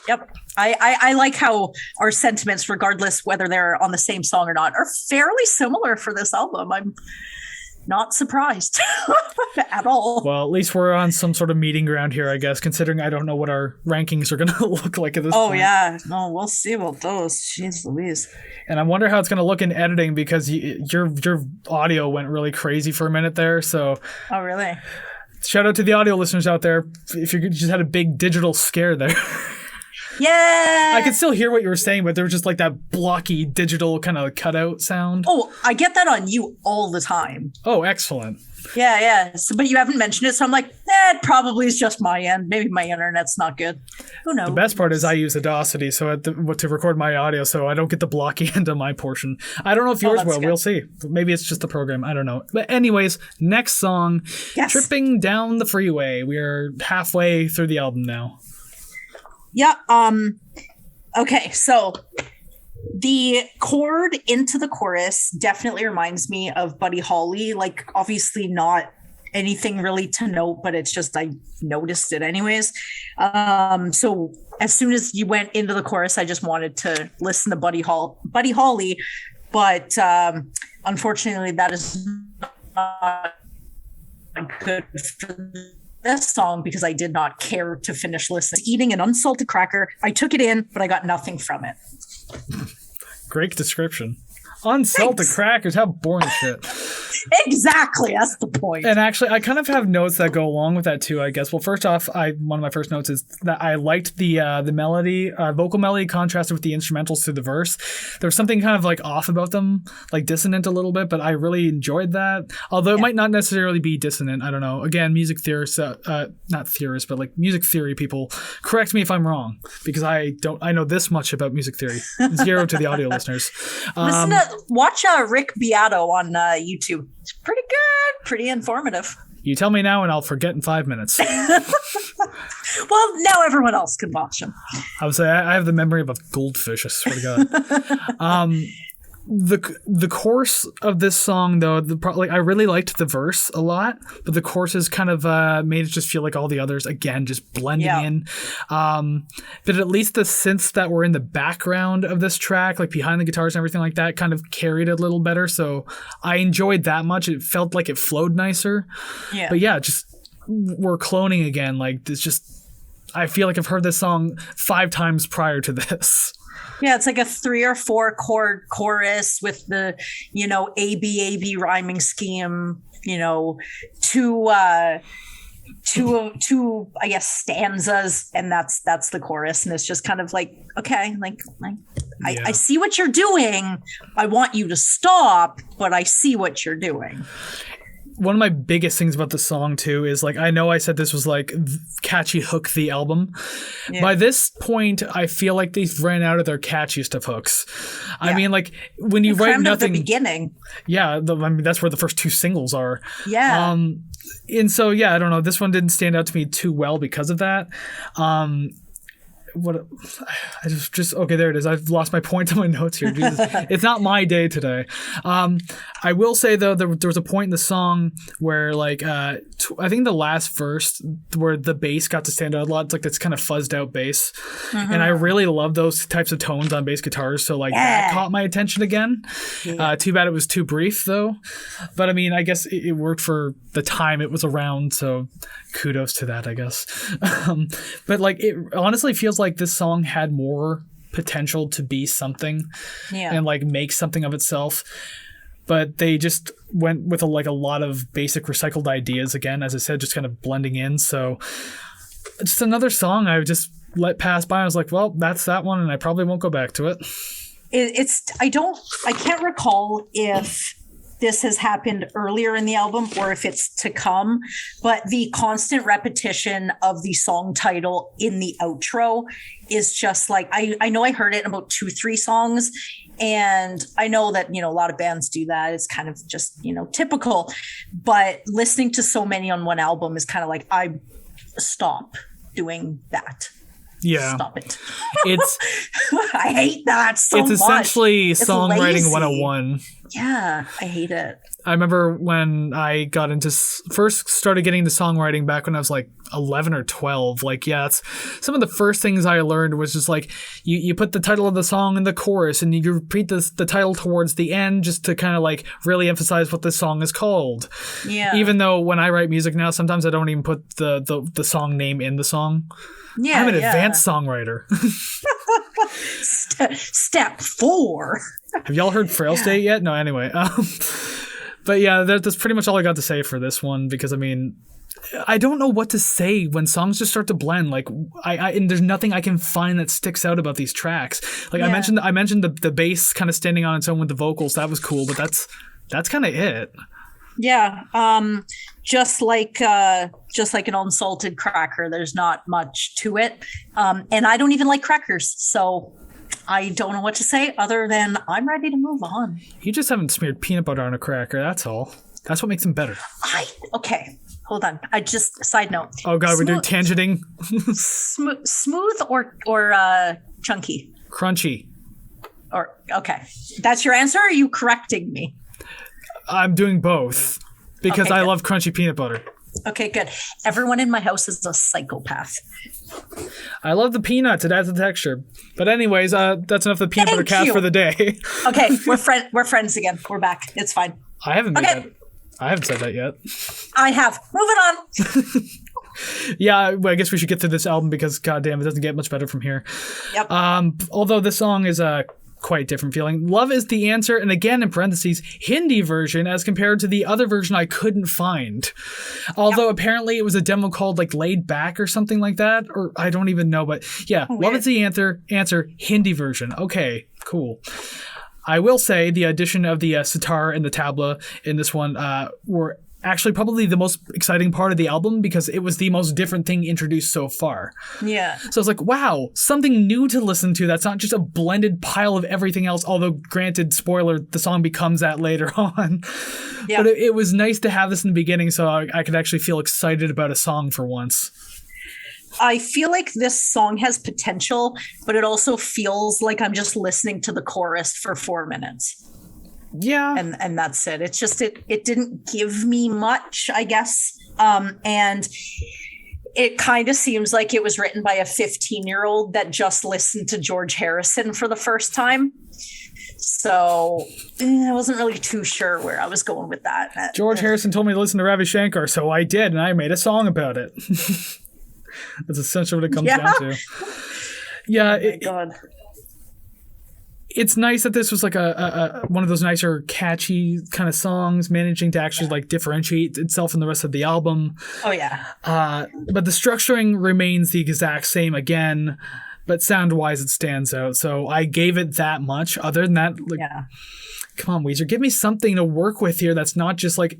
yep. I like how our sentiments, regardless whether they're on the same song or not, are fairly similar for this album. I'm not surprised at all. Well, at least we're on some sort of meeting ground here, I guess, considering I don't know what our rankings are going to look like at this point. Oh, yeah. No, we'll see about those. Jeez Louise. And I wonder how it's going to look in editing, because your audio went really crazy for a minute there. So, oh, really? Shout out to the audio listeners out there if you just had a big digital scare there. Yeah. I could still hear what you were saying, but there was just like that blocky digital kind of cutout sound. Oh, I get that on you all the time. Oh, excellent. Yeah. So, but you haven't mentioned it, so I'm like, it probably is just my end. Maybe my internet's not good. Who knows? The best part is I use Audacity to record my audio, so I don't get the blocky end of my portion. I don't know if yours will. Good. We'll see. Maybe it's just the program. I don't know. But anyways, next song, yes. Tripping Down the Freeway. We are halfway through the album now. Yeah. Okay. So the chord into the chorus definitely reminds me of Buddy Holly. Like, obviously not anything really to note, but it's just, I noticed it anyways. So as soon as you went into the chorus, I just wanted to listen to Buddy Holly. But unfortunately, that is not good for this song, because I did not care to finish listening. Eating an unsalted cracker. I took it in, but I got nothing from it. Great description. Unsalted crackers, how boring shit. Exactly, that's the point. And actually, I kind of have notes that go along with that too, I guess. Well, first off, one of my first notes is that I liked the melody, vocal melody contrasted with the instrumentals through the verse. There was something kind of like off about them, like dissonant a little bit, but I really enjoyed that. Although it might not necessarily be dissonant. I don't know. Again, music theorists, not theorists, but like music theory people, correct me if I'm wrong, because I know this much about music theory. Zero to the audio listeners. Watch Rick Beato on YouTube. It's pretty good, pretty informative. You tell me now and I'll forget in 5 minutes. Well, now everyone else can watch him. I would say I have the memory of a goldfish, I swear to God. The chorus of this song, though, I really liked the verse a lot, but the choruses kind of made it just feel like all the others, again, just blending in. But at least the synths that were in the background of this track, like behind the guitars and everything like that, kind of carried it a little better. So I enjoyed that much. It felt like it flowed nicer. Yeah. But yeah, just we're cloning again. Like, it's just, I feel like I've heard this song 5 times prior to this. Yeah, it's like a 3 or 4 chord chorus with the, A-B rhyming scheme, two, I guess, stanzas, and that's the chorus. And it's just kind of like, okay, I see what you're doing. I want you to stop, but I see what you're doing. One of my biggest things about the song too is, like, I know I said this was like catchy hook the album. Yeah. By this point, I feel like they've ran out of their catchiest of hooks. Yeah. I mean, like, when you write nothing, the beginning. Yeah, that's where the first 2 singles are. Yeah. And so, yeah, I don't know. This one didn't stand out to me too well because of that. what I just okay, there it is. I've lost my point on my notes here. Jesus. It's not my day today. I will say though, there was a point in the song where like I think the last verse where the bass got to stand out a lot. It's like this kind of fuzzed out bass, and I really love those types of tones on bass guitars. So like that caught my attention again. Too bad it was too brief though, but I mean I guess it worked for the time it was around. So kudos to that, I guess. But like it honestly feels like this song had more potential to be something and like make something of itself, but they just went with a lot of basic recycled ideas again, as I said, just kind of blending in. So just another song I just let pass by. I was like, well, that's that one, and I probably won't go back to it. I can't recall if this has happened earlier in the album or if it's to come, but the constant repetition of the song title in the outro is just like, I know I heard it in about 2-3 songs, and I know that, a lot of bands do that. It's kind of just, typical, but listening to so many on one album is kind of like, I stop doing that. Yeah. Stop it. It's I hate that so much. It's essentially songwriting 101. Yeah, I hate it. I remember when I got into first started getting into songwriting back when I was like 11 or 12. Like, yeah, it's some of the first things I learned was just like you put the title of the song in the chorus and you repeat the title towards the end just to kind of like really emphasize what the song is called. Yeah. Even though when I write music now, sometimes I don't even put the song name in the song. Yeah, I'm an advanced songwriter. Step 4. Have y'all heard Frail State yet? No, anyway. But yeah, that's pretty much all I got to say for this one, because I mean, I don't know what to say when songs just start to blend. Like and there's nothing I can find that sticks out about these tracks. Like I mentioned the bass kind of standing on its own with the vocals. That was cool, but that's kind of it. Yeah. Just like an unsalted cracker, there's not much to it. And I don't even like crackers, so I don't know what to say other than I'm ready to move on. You just haven't smeared peanut butter on a cracker, that's all. That's what makes them better. Okay, hold on. Side note. Oh god, we're doing tangenting. Smooth or chunky? Crunchy. Or okay. That's your answer, or are you correcting me? I'm doing both because I love crunchy peanut butter. Okay, good. Everyone in my house is a psychopath. I love the peanuts. It adds the texture. But anyways, that's enough of the peanut butter cast for the day. Okay, we're friends again. We're back. It's fine. I haven't said that yet. I have. Moving on. Yeah, well, I guess we should get through this album because goddamn, it doesn't get much better from here. Yep. Although this song is quite different feeling. Love is the answer, and again in parentheses, Hindi version as compared to the other version I couldn't find. Although apparently it was a demo called like Laid Back or something like that, or I don't even know, but yeah, Love is the answer, Hindi version. Okay, cool. I will say the addition of the sitar and the tabla in this one were actually probably the most exciting part of the album because it was the most different thing introduced so far. Yeah. So I was like, wow, something new to listen to that's not just a blended pile of everything else, although granted, spoiler, the song becomes that later on. Yeah. But it was nice to have this in the beginning so I could actually feel excited about a song for once. I feel like this song has potential, but it also feels like I'm just listening to the chorus for 4 minutes. Yeah. And that's it. It's just, it didn't give me much, I guess. And it kind of seems like it was written by a 15-year-old that just listened to George Harrison for the first time. So I wasn't really too sure where I was going with that. George Harrison told me to listen to Ravi Shankar, so I did, and I made a song about it. That's essentially what it comes down to. Yeah. Oh my God. It's nice that this was like a one of those nicer, catchy kind of songs, managing to actually like differentiate itself from the rest of the album. Oh yeah. But the structuring remains the exact same again, but sound-wise it stands out. So I gave it that much. Other than that, like, come on, Weezer, give me something to work with here that's not just like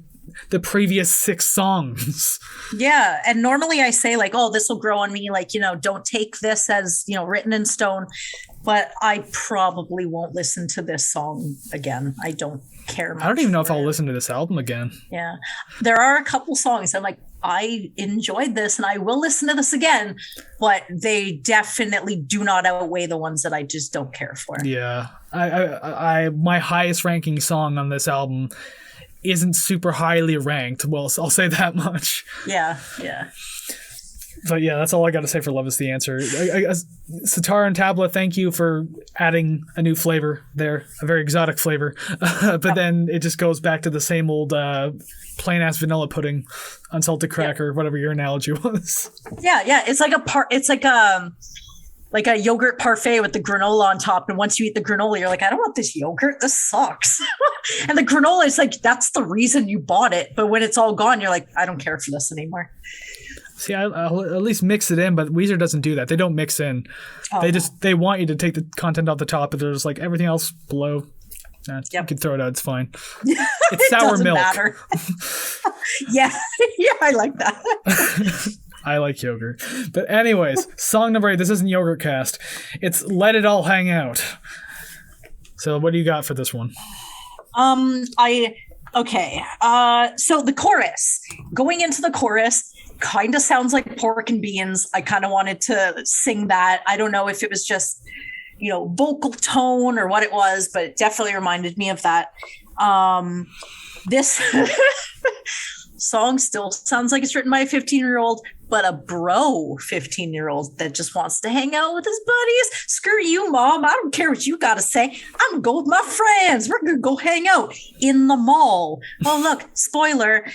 the previous 6 songs. Yeah. And normally I say like, oh, this will grow on me. Like, don't take this as, written in stone. But I probably won't listen to this song again. I don't care much. I don't even know if I'll listen to this album again. Yeah. There are a couple songs I'm like, I enjoyed this and I will listen to this again, but they definitely do not outweigh the ones that I just don't care for. Yeah. I my highest ranking song on this album isn't super highly ranked. Well, I'll say that much. Yeah. But yeah, that's all I got to say for Love Is the Answer. Sitar and Tabla, thank you for adding a new flavor there, a very exotic flavor. But then it just goes back to the same old plain ass vanilla pudding, unsalted cracker, whatever your analogy was. Yeah. It's like a yogurt parfait with the granola on top. And once you eat the granola, you're like, I don't want this yogurt. This sucks. And the granola is like, that's the reason you bought it. But when it's all gone, you're like, I don't care for this anymore. See, I'll at least mix it in, but Weezer doesn't do that. They don't mix in. They want you to take the content off the top, but they're just like everything else below. You can throw it out. It's fine. It's sour milk. Matter. yeah, I like that. I like yogurt. But anyways, song number 8. This isn't Yogurt Cast. It's Let It All Hang Out. So what do you got for this one? Okay. So the chorus, going into the chorus, kind of sounds like Pork and Beans. I kind of wanted to sing that. I don't know if it was just, vocal tone or what it was, but it definitely reminded me of that. This song still sounds like it's written by a 15-year-old, but a bro 15-year-old that just wants to hang out with his buddies. Screw you, Mom. I don't care what you got to say. I'm going to go with my friends. We're going to go hang out in the mall. Oh, look, spoiler.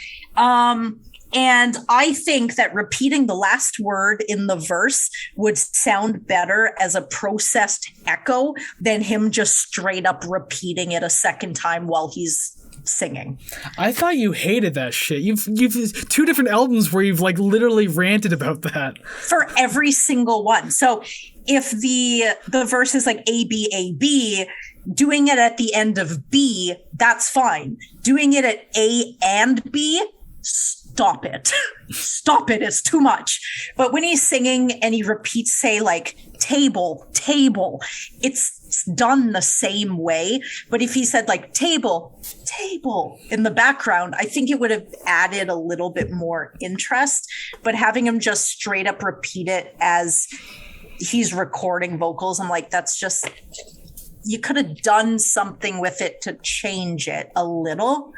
And I think that repeating the last word in the verse would sound better as a processed echo than him just straight up repeating it a second time while he's singing. I thought you hated that shit. You've 2 different albums where you've like literally ranted about that. For every single one. So if the verse is like A, B, A, B, doing it at the end of B, that's fine. Doing it at A and B, stop it. Stop it. It's too much. But when he's singing and he repeats, say, like, table, table, it's done the same way. But if he said, like, table, table in the background, I think it would have added a little bit more interest. But having him just straight up repeat it as he's recording vocals, I'm like, that's just... You could have done something with it to change it a little.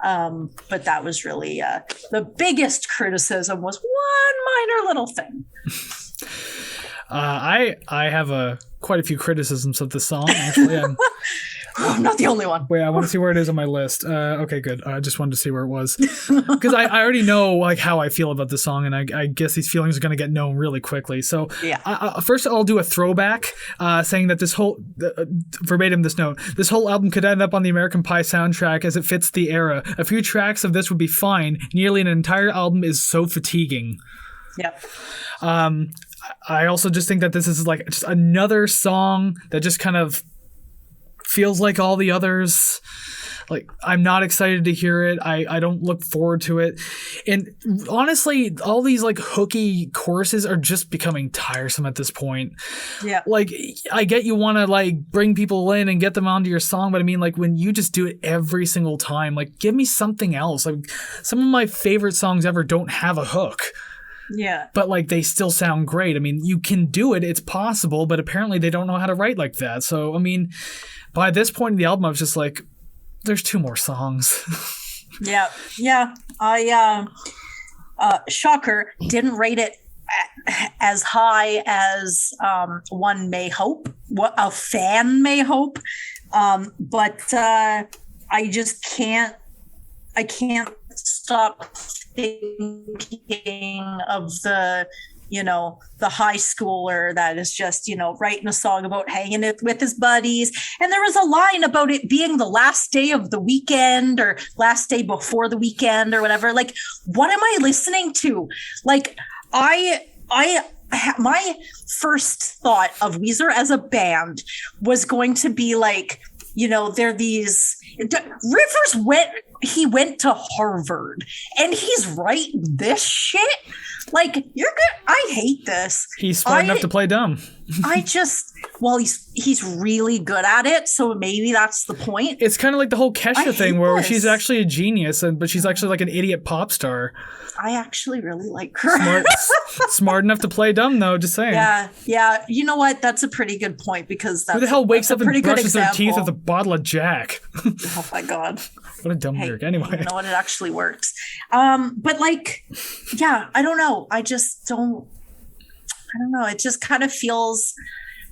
But that was really the biggest criticism was one minor little thing. I have quite a few criticisms of the song, actually. I'm not the only one. Wait, I want to see where it is on my list. Okay, good. I just wanted to see where it was. Because I already know like how I feel about the song, and I guess these feelings are going to get known really quickly. So yeah. First I'll do a throwback saying that this whole, verbatim this note, this whole album could end up on the American Pie soundtrack as it fits the era. A few tracks of this would be fine. Nearly an entire album is so fatiguing. Yep. I also just think that this is like just another song that just kind of feels like all the others. Like, I'm not excited to hear it. I don't look forward to it. And honestly, all these like hooky choruses are just becoming tiresome at this point. Yeah. Like, I get you want to like bring people in and get them onto your song, but I mean, like, when you just do it every single time, like, give me something else. Like, some of my favorite songs ever don't have a hook. Yeah. But like they still sound great. I mean, you can do it. It's possible, but apparently they don't know how to write like that. So, I mean, by this point in the album, I was just like, there's 2 more songs. Yeah. Yeah. Shocker, didn't rate it as high as one may hope, what a fan may hope. But I just can't stop thinking of the high schooler that is just, writing a song about hanging it with his buddies. And there was a line about it being the last day of the weekend or last day before the weekend or whatever. Like, what am I listening to? Like, my first thought of Weezer as a band was going to be like, they're these rivers wet he went to Harvard and he's writing this shit. Like, you're good. I hate this. He's smart enough to play dumb. He's really good at it, so maybe that's the point. It's kind of like the whole Kesha thing where she's actually a genius, but she's actually like an idiot pop star. I actually really like her. Smart enough to play dumb, though, just saying. Yeah. You know what? That's a pretty good point, because that's who the hell wakes up and brushes their teeth with a example. bottle of Jack? Oh my God. What a dumb lyric. Anyway. You know what? It actually works. But like, yeah, I don't know. I don't know. It just kind of feels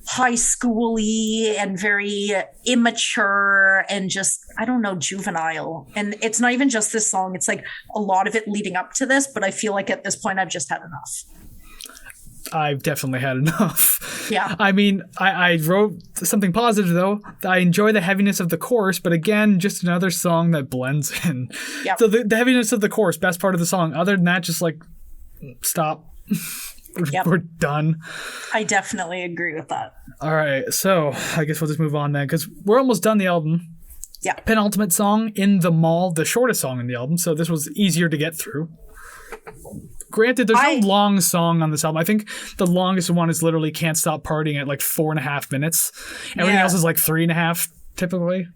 high school-y and very immature and just, I don't know, juvenile. And it's not even just this song. It's like a lot of it leading up to this, but I feel like at this point I've just had enough. I've definitely had enough. Yeah. I mean, I wrote something positive, though. I enjoy the heaviness of the chorus, but again, just another song that blends in. Yep. So the heaviness of the chorus, best part of the song. Other than that, just like, stop. Yep. We're done. I definitely agree with that. All right, so I guess we'll just move on then, because we're almost done the album. Yeah. Penultimate song, In the Mall, the shortest song in the album, so this was easier to get through. Granted, there's no long song on this album. I think the longest one is literally Can't Stop Partying at like 4.5 minutes. Everything else is like 3.5 typically.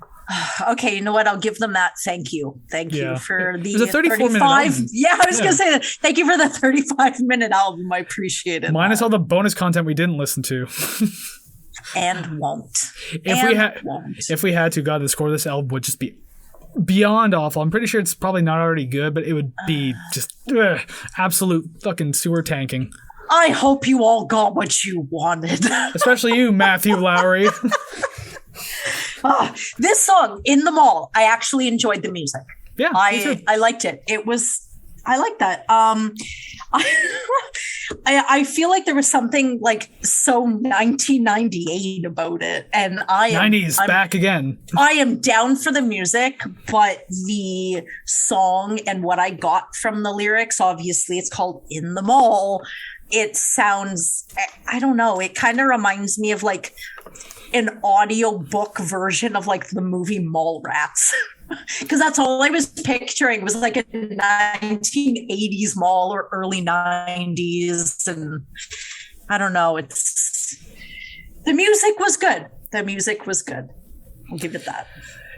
Okay, you know what? I'll give them that. Thank you for the 34-minute album. Yeah, I was gonna say that. Thank you for the 35-minute album. I appreciate it. Minus all the bonus content we didn't listen to. And won't. If we had to, God, the score of this album would just be beyond awful. I'm pretty sure it's probably not already good, but it would be just absolute fucking sewer tanking. I hope you all got what you wanted. Especially you, Matthew Lowry. This song, In the Mall, I actually enjoyed the music. Yeah, I liked it. I like that. I feel like there was something like so 1998 about it, and 90s back again. I am down for the music, but the song and what I got from the lyrics, obviously, it's called In the Mall. It sounds, I don't know, it kind of reminds me of like an audiobook version of like the movie Mallrats. Because that's all I was picturing was like a 1980s mall or early 90s. And I don't know. The music was good. I'll give it that.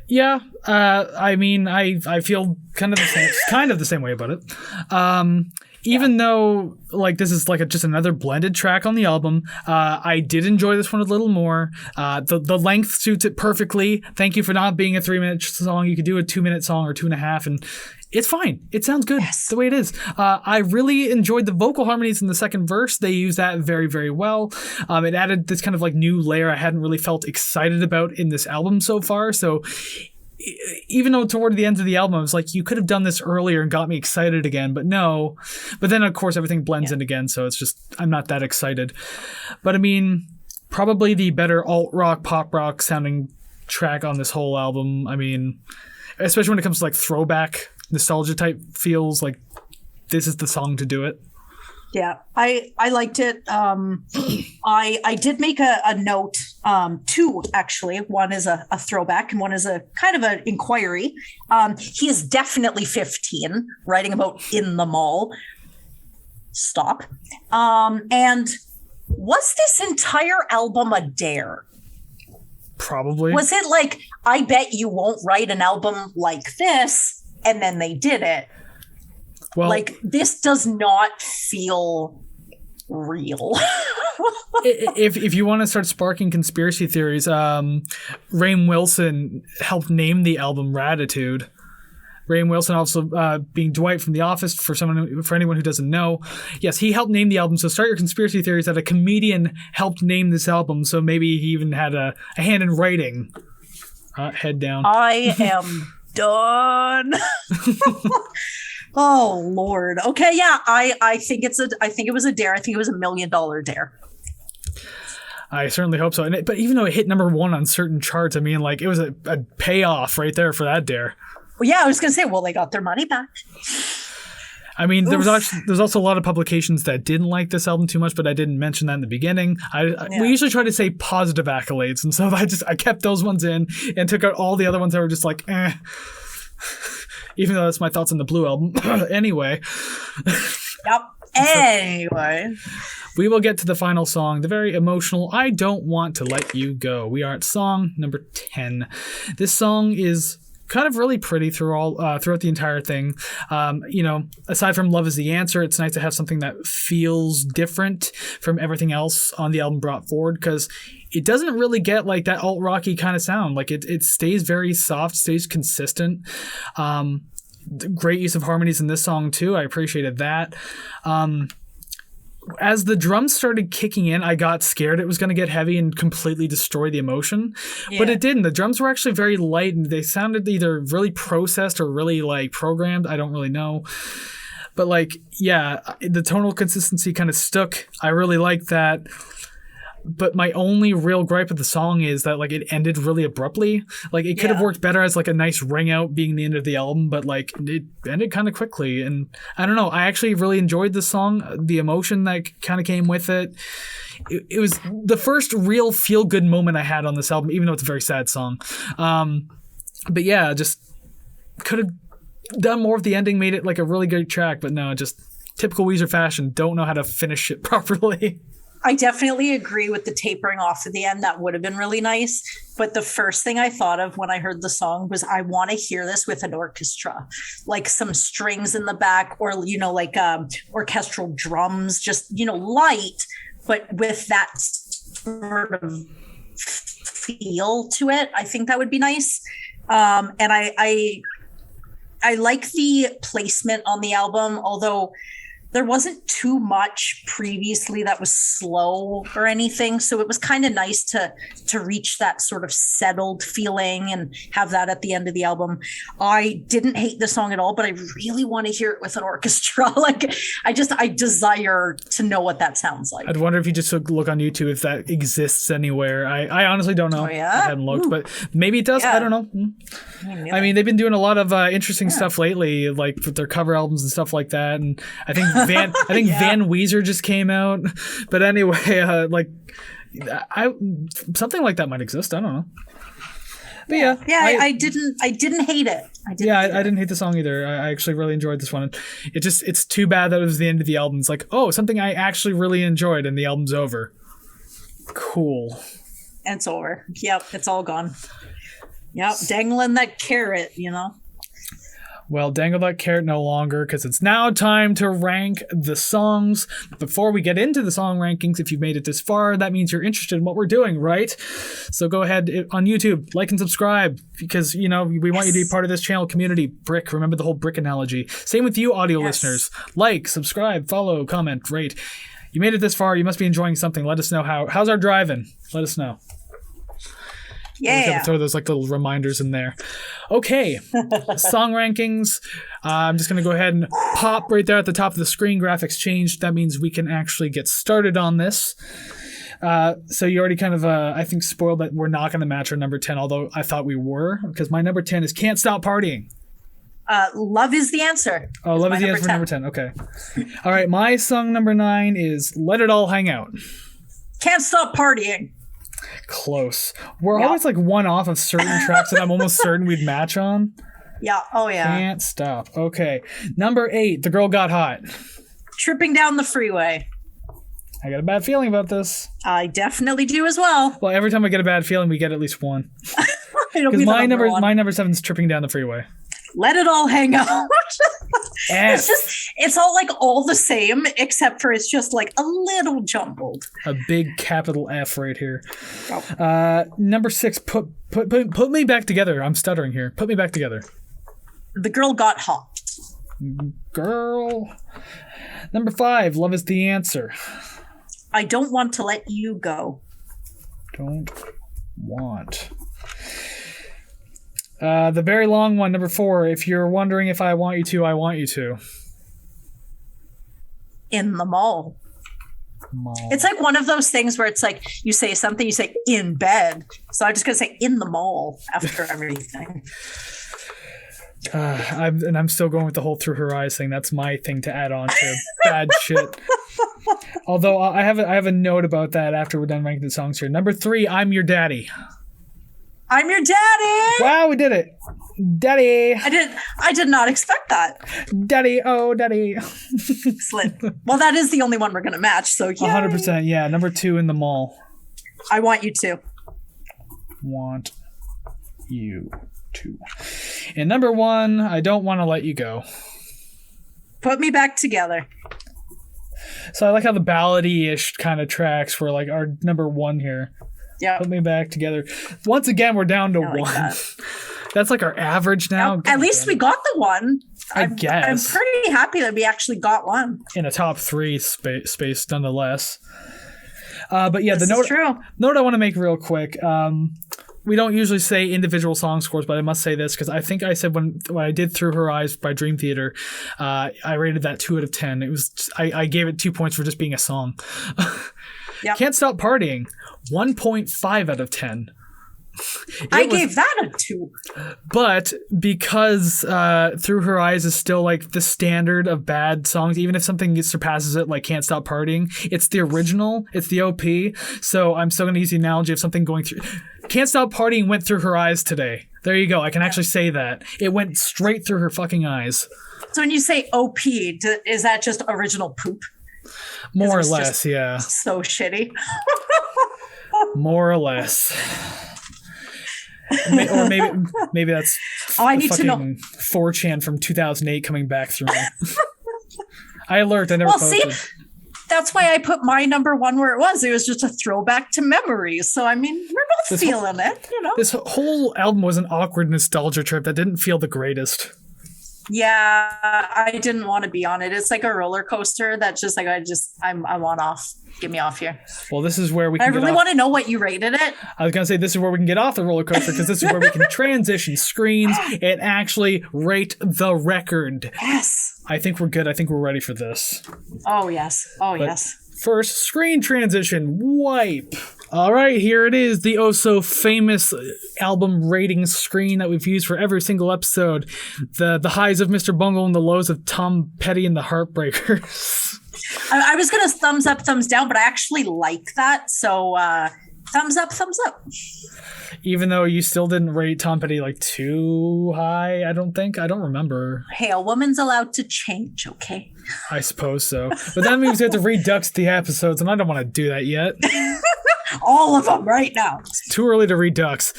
Yeah. I mean, I feel kind of the same way about it. Even though like this is like just another blended track on the album, I did enjoy this one a little more. The length suits it perfectly. Thank you for not being a 3-minute song. You could do a 2-minute song or 2.5, and it's fine. It sounds good the way it is. I really enjoyed the vocal harmonies in the second verse. They use that very, very well. It added this kind of like new layer I hadn't really felt excited about in this album so far. So even though toward the end of the album, I was like, you could have done this earlier and got me excited again, but no. But then, of course, everything blends in again, so it's just, I'm not that excited. But I mean, probably the better alt-rock, pop-rock sounding track on this whole album. I mean, especially when it comes to like throwback, nostalgia type feels, like this is the song to do it. Yeah, I liked it. I did make a note, two actually. One is a throwback and one is a kind of an inquiry. He is definitely 15, writing about In the Mall. Stop. And was this entire album a dare? Probably. Was it like, I bet you won't write an album like this, and then they did it? Well, like, this does not feel real. if you want to start sparking conspiracy theories, Rainn Wilson helped name the album Raditude. Rainn Wilson also being Dwight from The Office, for anyone who doesn't know. Yes, he helped name the album, so start your conspiracy theories that a comedian helped name this album, so maybe he even had a hand in writing. Head down. I am done. Oh Lord. Okay, yeah. I think it was a dare. I think it was $1 million dare. I certainly hope so. But even though it hit number 1 on certain charts, I mean, like, it was a payoff right there for that dare. Well, yeah, I was gonna say, well, they got their money back. I mean, there's also a lot of publications that didn't like this album too much, but I didn't mention that in the beginning. We usually try to say positive accolades, and so I kept those ones in and took out all the other ones that were just like, eh. even though that's my thoughts on the Blue album. Anyway. Yep. Anyway. We will get to the final song, the very emotional I Don't Want to Let You Go. We are at song number 10. This song is kind of really pretty throughout the entire thing. Aside from Love Is the Answer, it's nice to have something that feels different from everything else on the album brought forward, because it doesn't really get like that alt-rocky kind of sound. Like it stays very soft, stays consistent. Great use of harmonies in this song too. I appreciated that. As the drums started kicking in, I got scared it was going to get heavy and completely destroy the emotion. Yeah. But it didn't. The drums were actually very light, and they sounded either really processed or really like programmed. I don't really know. But like, yeah, the tonal consistency kind of stuck. I really liked that. But my only real gripe with the song is that like it ended really abruptly. Like it could have worked better as like a nice ring out being the end of the album, but like it ended kind of quickly. And I don't know, I actually really enjoyed the song. The emotion that kind of came with it. It was the first real feel good moment I had on this album, even though it's a very sad song. But yeah, just could have done more of the ending, made it like a really good track, but no, just typical Weezer fashion. Don't know how to finish it properly. I definitely agree with the tapering off at the end. That would have been really nice. But the first thing I thought of when I heard the song was I want to hear this with an orchestra, like some strings in the back, or, like orchestral drums, just, light, but with that sort of feel to it. I think that would be nice. And I like the placement on the album, although there wasn't too much previously that was slow or anything. So it was kind of nice to reach that sort of settled feeling and have that at the end of the album. I didn't hate the song at all, but I really want to hear it with an orchestra. Like I desire to know what that sounds like. I'd wonder if you just look on YouTube if that exists anywhere. I honestly don't know. Oh, yeah? I hadn't looked, but maybe it does. Yeah. I don't know. I mean, they've been doing a lot of interesting stuff lately, like with their cover albums and stuff like that. And I think Van Weezer just came out, but anyway, something like that might exist. I don't know. But I didn't hate it. I didn't hate the song either. I actually really enjoyed this one. It's too bad that it was the end of the album. It's like, oh, something I actually really enjoyed, and the album's over. Cool. And it's over. Yep, it's all gone. Yep, dangling that carrot, Well, dangle that carrot no longer, because it's now time to rank the songs. Before we get into the song rankings, if you've made it this far, that means you're interested in what we're doing, right? So go ahead on YouTube, like and subscribe, because, we want you to be part of this channel community. Brick, remember the whole brick analogy. Same with you, audio listeners. Like, subscribe, follow, comment, rate. You made it this far, you must be enjoying something. Let us know how's our driving. Let us know. Yeah. We have to throw those like little reminders in there. Okay, song rankings. I'm just going to go ahead and pop right there at the top of the screen. Graphics changed. That means we can actually get started on this. So you already kind of, I think, spoiled that we're not going to match our number 10, although I thought we were, because my number 10 is Can't Stop Partying. Love Is the Answer. Oh, Love Is the Answer for number 10. Okay. All right, my song number 9 is Let It All Hang Out. Can't Stop Partying. Close. We're always like one off of certain tracks that I'm almost certain we'd match on. Yeah. Oh, yeah. Can't Stop. Okay. Number 8, The Girl Got Hot. Tripping Down the Freeway. I got a bad feeling about this. I definitely do as well. Well, every time I get a bad feeling, we get at least one. Because my number 7 is Tripping Down the Freeway. Let It All Hang Out. It's all like all the same, except for it's just like a little jumbled. A big capital F right here. Oh. Number 6, put me back together. I'm stuttering here. Put me back together. The Girl Got Hot. Girl. Number 5, Love Is the Answer. I Don't Want to Let You Go. Don't want. The very long one, number 4, If You're Wondering If I Want You To, I Want You To. In the Mall. It's like one of those things where it's like you say something, you say in bed. So I'm just going to say in the mall after everything. I'm still going with the whole Through Her Eyes thing. That's my thing to add on to bad shit. Although I have a note about that after we're done ranking the songs here. Number 3, I'm Your Daddy. I'm Your Daddy. Wow, we did it. Daddy. I did not expect that. Daddy, oh, daddy. Excellent. Well, that is the only one we're going to match. So yay. 100%. Yeah. Number 2 in the mall. I want you to. Want you to. And number 1, I don't want to let you go. Put me back together. So I like how the ballady-ish kind of tracks were like our number 1 here. Yeah. Put me back together. Once again, we're down to 1. That's like our average now. At least we got the 1. I guess. I'm pretty happy that we actually got 1. In a top 3 space nonetheless. But yeah, this the is true. note I want to make real quick. We don't usually say individual song scores, but I must say this because I think I said when I did Through Her Eyes by Dream Theater, I rated that 2 out of 10. It was I gave it 2 points for just being a song. Yep. Can't Stop Partying, 1.5 out of 10. I gave that a 2. But because Through Her Eyes is still like the standard of bad songs, even if something surpasses it, like Can't Stop Partying, it's the original, it's the OP. So I'm still going to use the analogy of something going through. Can't Stop Partying went through her eyes today. There you go. I can actually say that. It went straight through her fucking eyes. So when you say OP, is that just original poop? More or less, yeah. So shitty. More or less. Or maybe that's I need to know 4chan from 2008 coming back through me. I never posted. See, that's why I put my number 1 where it was. It was just a throwback to memories. So I mean, we're both feeling it, you know. This whole album was an awkward nostalgia trip that didn't feel the greatest. Yeah, I didn't want to be on it. It's like a roller coaster that just like I want off. Get me off here. Well, this is where we can I really want to know what you rated it. I was going to say this is where we can get off the roller coaster because this is where we can transition screens and actually rate the record. Yes. I think we're good. I think we're ready for this. Oh, yes. Yes. First, screen transition. Wipe. All right, here it is. The oh-so-famous album rating screen that we've used for every single episode. The highs of Mr. Bungle and the lows of Tom Petty and the Heartbreakers. I was going to thumbs up, thumbs down, but I actually like that. So thumbs up, thumbs up. Even though you still didn't rate Tom Petty like too high, I don't remember. Hey, a woman's allowed to change, okay? I suppose so. But that means we have to redux the episodes, and I don't want to do that yet. All of them right now. It's too early to redux.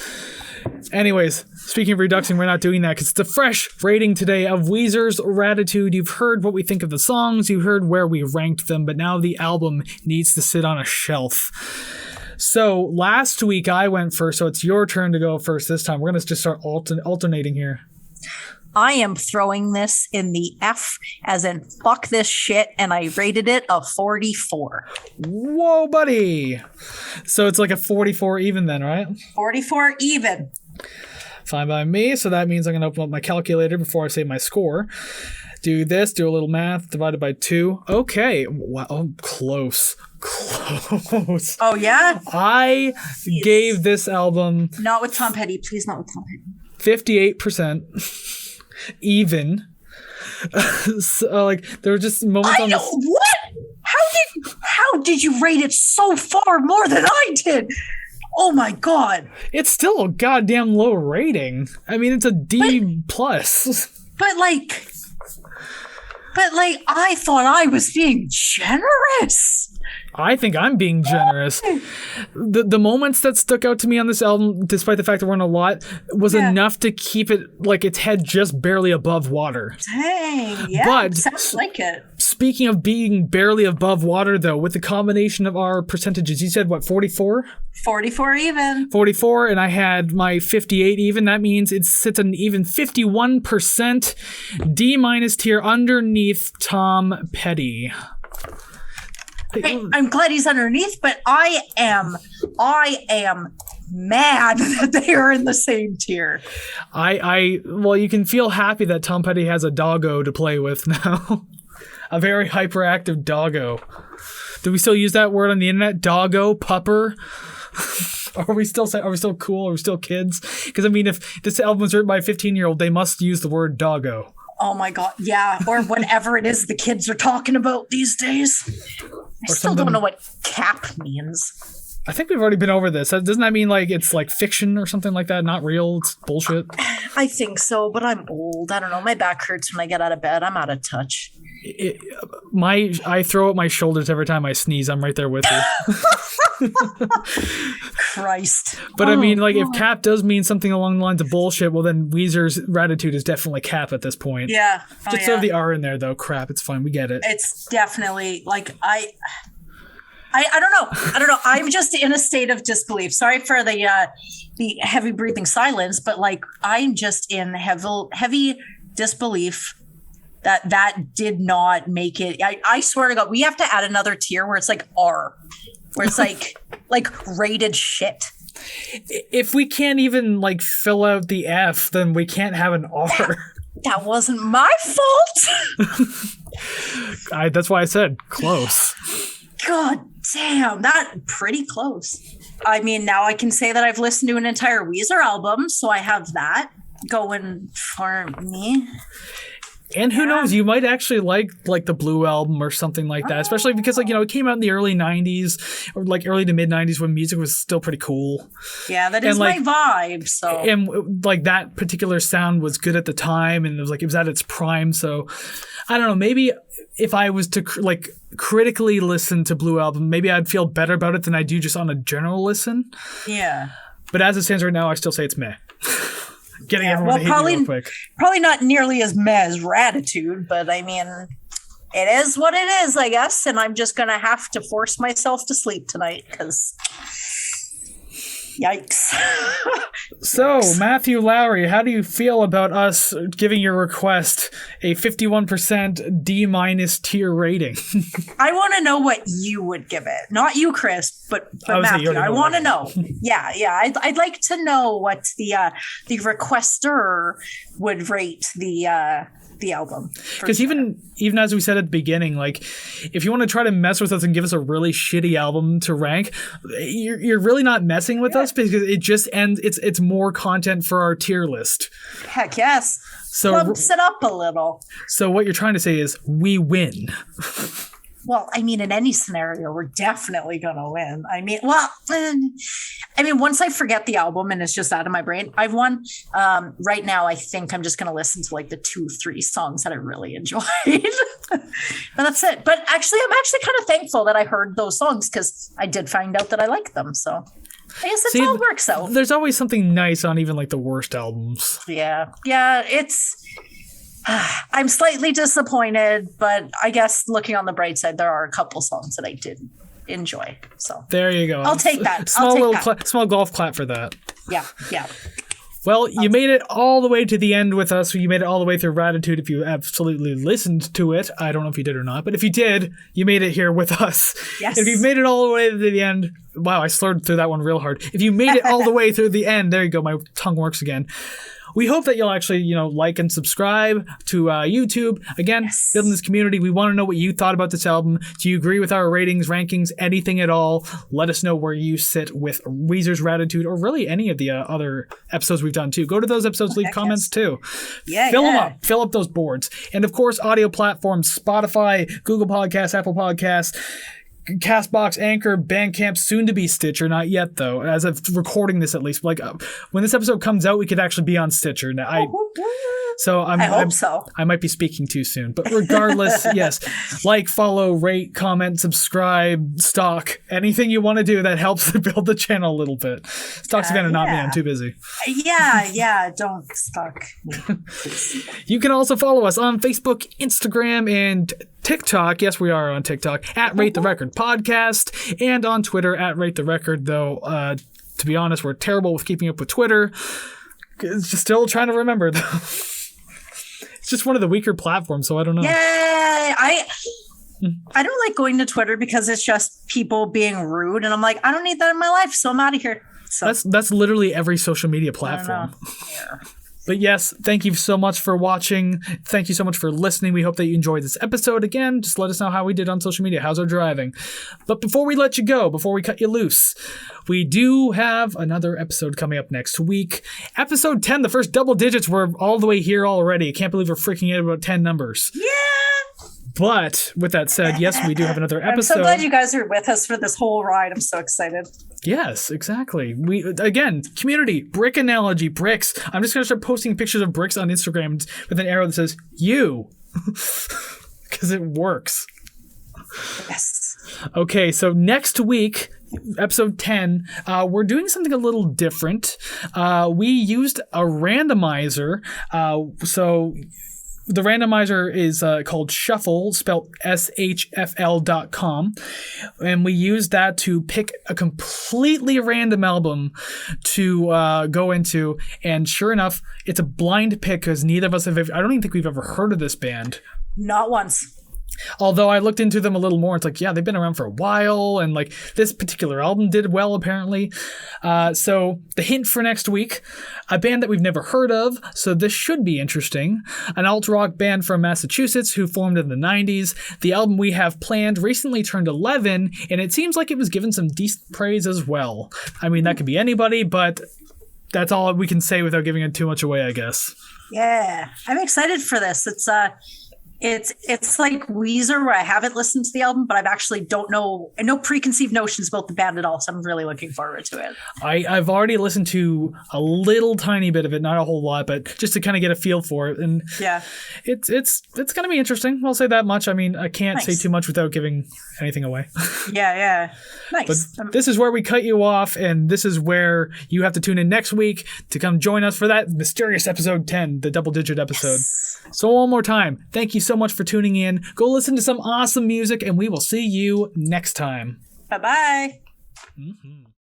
Anyways, speaking of reduxing, we're not doing that because it's a fresh rating today of Weezer's Raditude. You've heard what we think of the songs, you've heard where we ranked them, but now the album needs to sit on a shelf. So last week I went first, so it's your turn to go first this time. We're going to just start alternating here. I am throwing this in the F as in fuck this shit, and I rated it a 44. Whoa, buddy. So it's like a 44 even then, right? 44 even. Fine by me. So that means I'm going to open up my calculator before I say my score. Do this, do a little math, divided by 2. Okay. Wow, close. Oh, yeah? I gave this album... Not with Tom Petty. Please, not with Tom Petty. 58%. Even. So, like, there were just moments on this... What? How did you rate it so far more than I did? Oh my god. It's still a goddamn low rating. I mean, it's a D+. But I thought I was being generous. I think I'm being generous. The moments that stuck out to me on this album, despite the fact there weren't a lot, was enough to keep it like its head just barely above water. Dang, yeah, but sounds like it. Speaking of being barely above water, though, with the combination of our percentages, you said what, 44? 44 even. 44, and I had my 58 even. That means it sits at an even 51% D- tier underneath Tom Petty. I'm glad he's underneath, but I am mad that they are in the same tier. Well, you can feel happy that Tom Petty has a doggo to play with now. A very hyperactive doggo. Do we still use that word on the internet? Doggo? Pupper? Are we still cool? Are we still kids? Because I mean, if this album was written by a 15-year-old, they must use the word doggo. Oh my god, yeah. Or whatever it is the kids are talking about these days. I still don't know what cap means. I think we've already been over this. Doesn't that mean like it's like fiction or something like that? Not real? It's bullshit? I think so, but I'm old. I don't know. My back hurts when I get out of bed. I'm out of touch. I throw out my shoulders every time I sneeze. I'm right there with you. Christ. But I mean, like, if Cap does mean something along the lines of bullshit, well, then Weezer's Raditude is definitely Cap at this point. Yeah. Just throw the R in there, though. Crap, it's fine. We get it. It's definitely, like, I don't know. I'm just in a state of disbelief. Sorry for the heavy breathing silence, but, like, I'm just in heavy disbelief that did not make it. I swear to God, we have to add another tier where it's like R, where it's like rated shit. If we can't even like fill out the F, then we can't have an R. That wasn't my fault. That's why I said close. God damn, that pretty close. I mean, now I can say that I've listened to an entire Weezer album, so I have that going for me. And who knows, you might actually like the Blue album or something like that, especially because, like, you know, it came out in the early 90s or like early to mid 90s when music was still pretty cool. Yeah, that is my vibe. So, and like that particular sound was good at the time, and it was at its prime. So I don't know, maybe if I was to like critically listen to Blue album, maybe I'd feel better about it than I do just on a general listen. Yeah. But as it stands right now, I still say it's meh. Getting everyone to hate me real quick. Probably not nearly as meh as Raditude, but I mean, it is what it is, I guess. And I'm just going to have to force myself to sleep tonight because yikes. So, Matthew Lowry, how do you feel about us giving your request a 51% D- tier rating? I want to know what you would give it. Not you, Kris, but Matthew. I want to know. Yeah. I'd like to know what the requester would rate the album, because even as we said at the beginning, like, if you want to try to mess with us and give us a really shitty album to rank, you're really not messing with us, because it just ends. It's more content for our tier list. Heck yes. So bumps it up a little. So what you're trying to say is we win. Well, I mean, in any scenario, we're definitely going to win. I mean, once I forget the album and it's just out of my brain, I've won. Right now, I think I'm just going to listen to like the 2-3 songs that I really enjoyed. But that's it. But actually, I'm actually kind of thankful that I heard those songs because I did find out that I like them. So I guess it all works out. There's always something nice on even like the worst albums. Yeah, it's... I'm slightly disappointed, but I guess looking on the bright side, there are a couple songs that I did enjoy. So there you go. I'll take that. Small golf clap for that. Yeah. Well, you made it all the way to the end with us. You made it all the way through Raditude if you absolutely listened to it. I don't know if you did or not, but if you did, you made it here with us. Yes. If you've made it all the way to the end, wow, I slurred through that one real hard. If you made it all the way through the end, there you go, my tongue works again. We hope that you'll actually, like and subscribe to YouTube. Again, building this community. We want to know what you thought about this album. Do you agree with our ratings, rankings, anything at all? Let us know where you sit with Weezer's Raditude, or really any of the other episodes we've done too. Go to those episodes, leave comments too. Fill them up. Fill up those boards. And of course, audio platforms, Spotify, Google Podcasts, Apple Podcasts, Castbox, Anchor, Bandcamp, soon to be Stitcher. Not yet, though. As of recording this, at least, like when this episode comes out, we could actually be on Stitcher. Now, I hope so. I might be speaking too soon, but regardless, yes, like, follow, rate, comment, subscribe, stalk, anything you want to do that helps to build the channel a little bit. Stalk Savannah, not me. I'm too busy. Yeah. Don't stalk me. You can also follow us on Facebook, Instagram, and TikTok. Yes, we are on TikTok at Rate the Record Podcast, and on Twitter at Rate the Record. Though, to be honest, we're terrible with keeping up with Twitter. It's just still trying to remember, though. It's just one of the weaker platforms, so I don't know. Yeah, I don't like going to Twitter because it's just people being rude, and I'm like, I don't need that in my life, so I'm out of here. So that's literally every social media platform. But yes, thank you so much for watching. Thank you so much for listening. We hope that you enjoyed this episode. Again, just let us know how we did on social media. How's our driving? But before we let you go, before we cut you loose, we do have another episode coming up next week. Episode 10, the first double digits. We're all the way here already. I can't believe we're freaking out about 10 numbers. Yeah. But with that said, yes, we do have another episode. I'm so glad you guys are with us for this whole ride. I'm so excited. Yes, exactly. We again, community, brick analogy, bricks. I'm just gonna start posting pictures of bricks on Instagram with an arrow that says you. Because it works. Yes. Okay, so next week, episode 10, we're doing something a little different. We used a randomizer. So the randomizer is called Shuffle, spelled shfl.com. And we used that to pick a completely random album to go into. And sure enough, it's a blind pick because neither of us have I don't even think we've ever heard of this band. Not once. Although I looked into them a little more, it's like, yeah, they've been around for a while, and like this particular album did well, apparently. So the hint for next week, a band that we've never heard of, so this should be interesting. An alt-rock band from Massachusetts who formed in the 90s. The album we have planned recently turned 11, and it seems like it was given some decent praise as well. I mean, that could be anybody, but that's all we can say without giving it too much away, I guess. Yeah, I'm excited for this. It's like Weezer, where I haven't listened to the album, but I've actually don't know no preconceived notions about the band at all. So I'm really looking forward to it. I've already listened to a little tiny bit of it, not a whole lot, but just to kind of get a feel for it. And yeah, it's going to be interesting. I'll say that much. I mean, I can't say too much without giving anything away. Yeah. Nice. But this is where we cut you off, and this is where you have to tune in next week to come join us for that mysterious episode 10, the double-digit episode. Yes. So one more time, thank you so much for tuning in. Go listen to some awesome music, and we will see you next time. Bye-bye. Mm-hmm.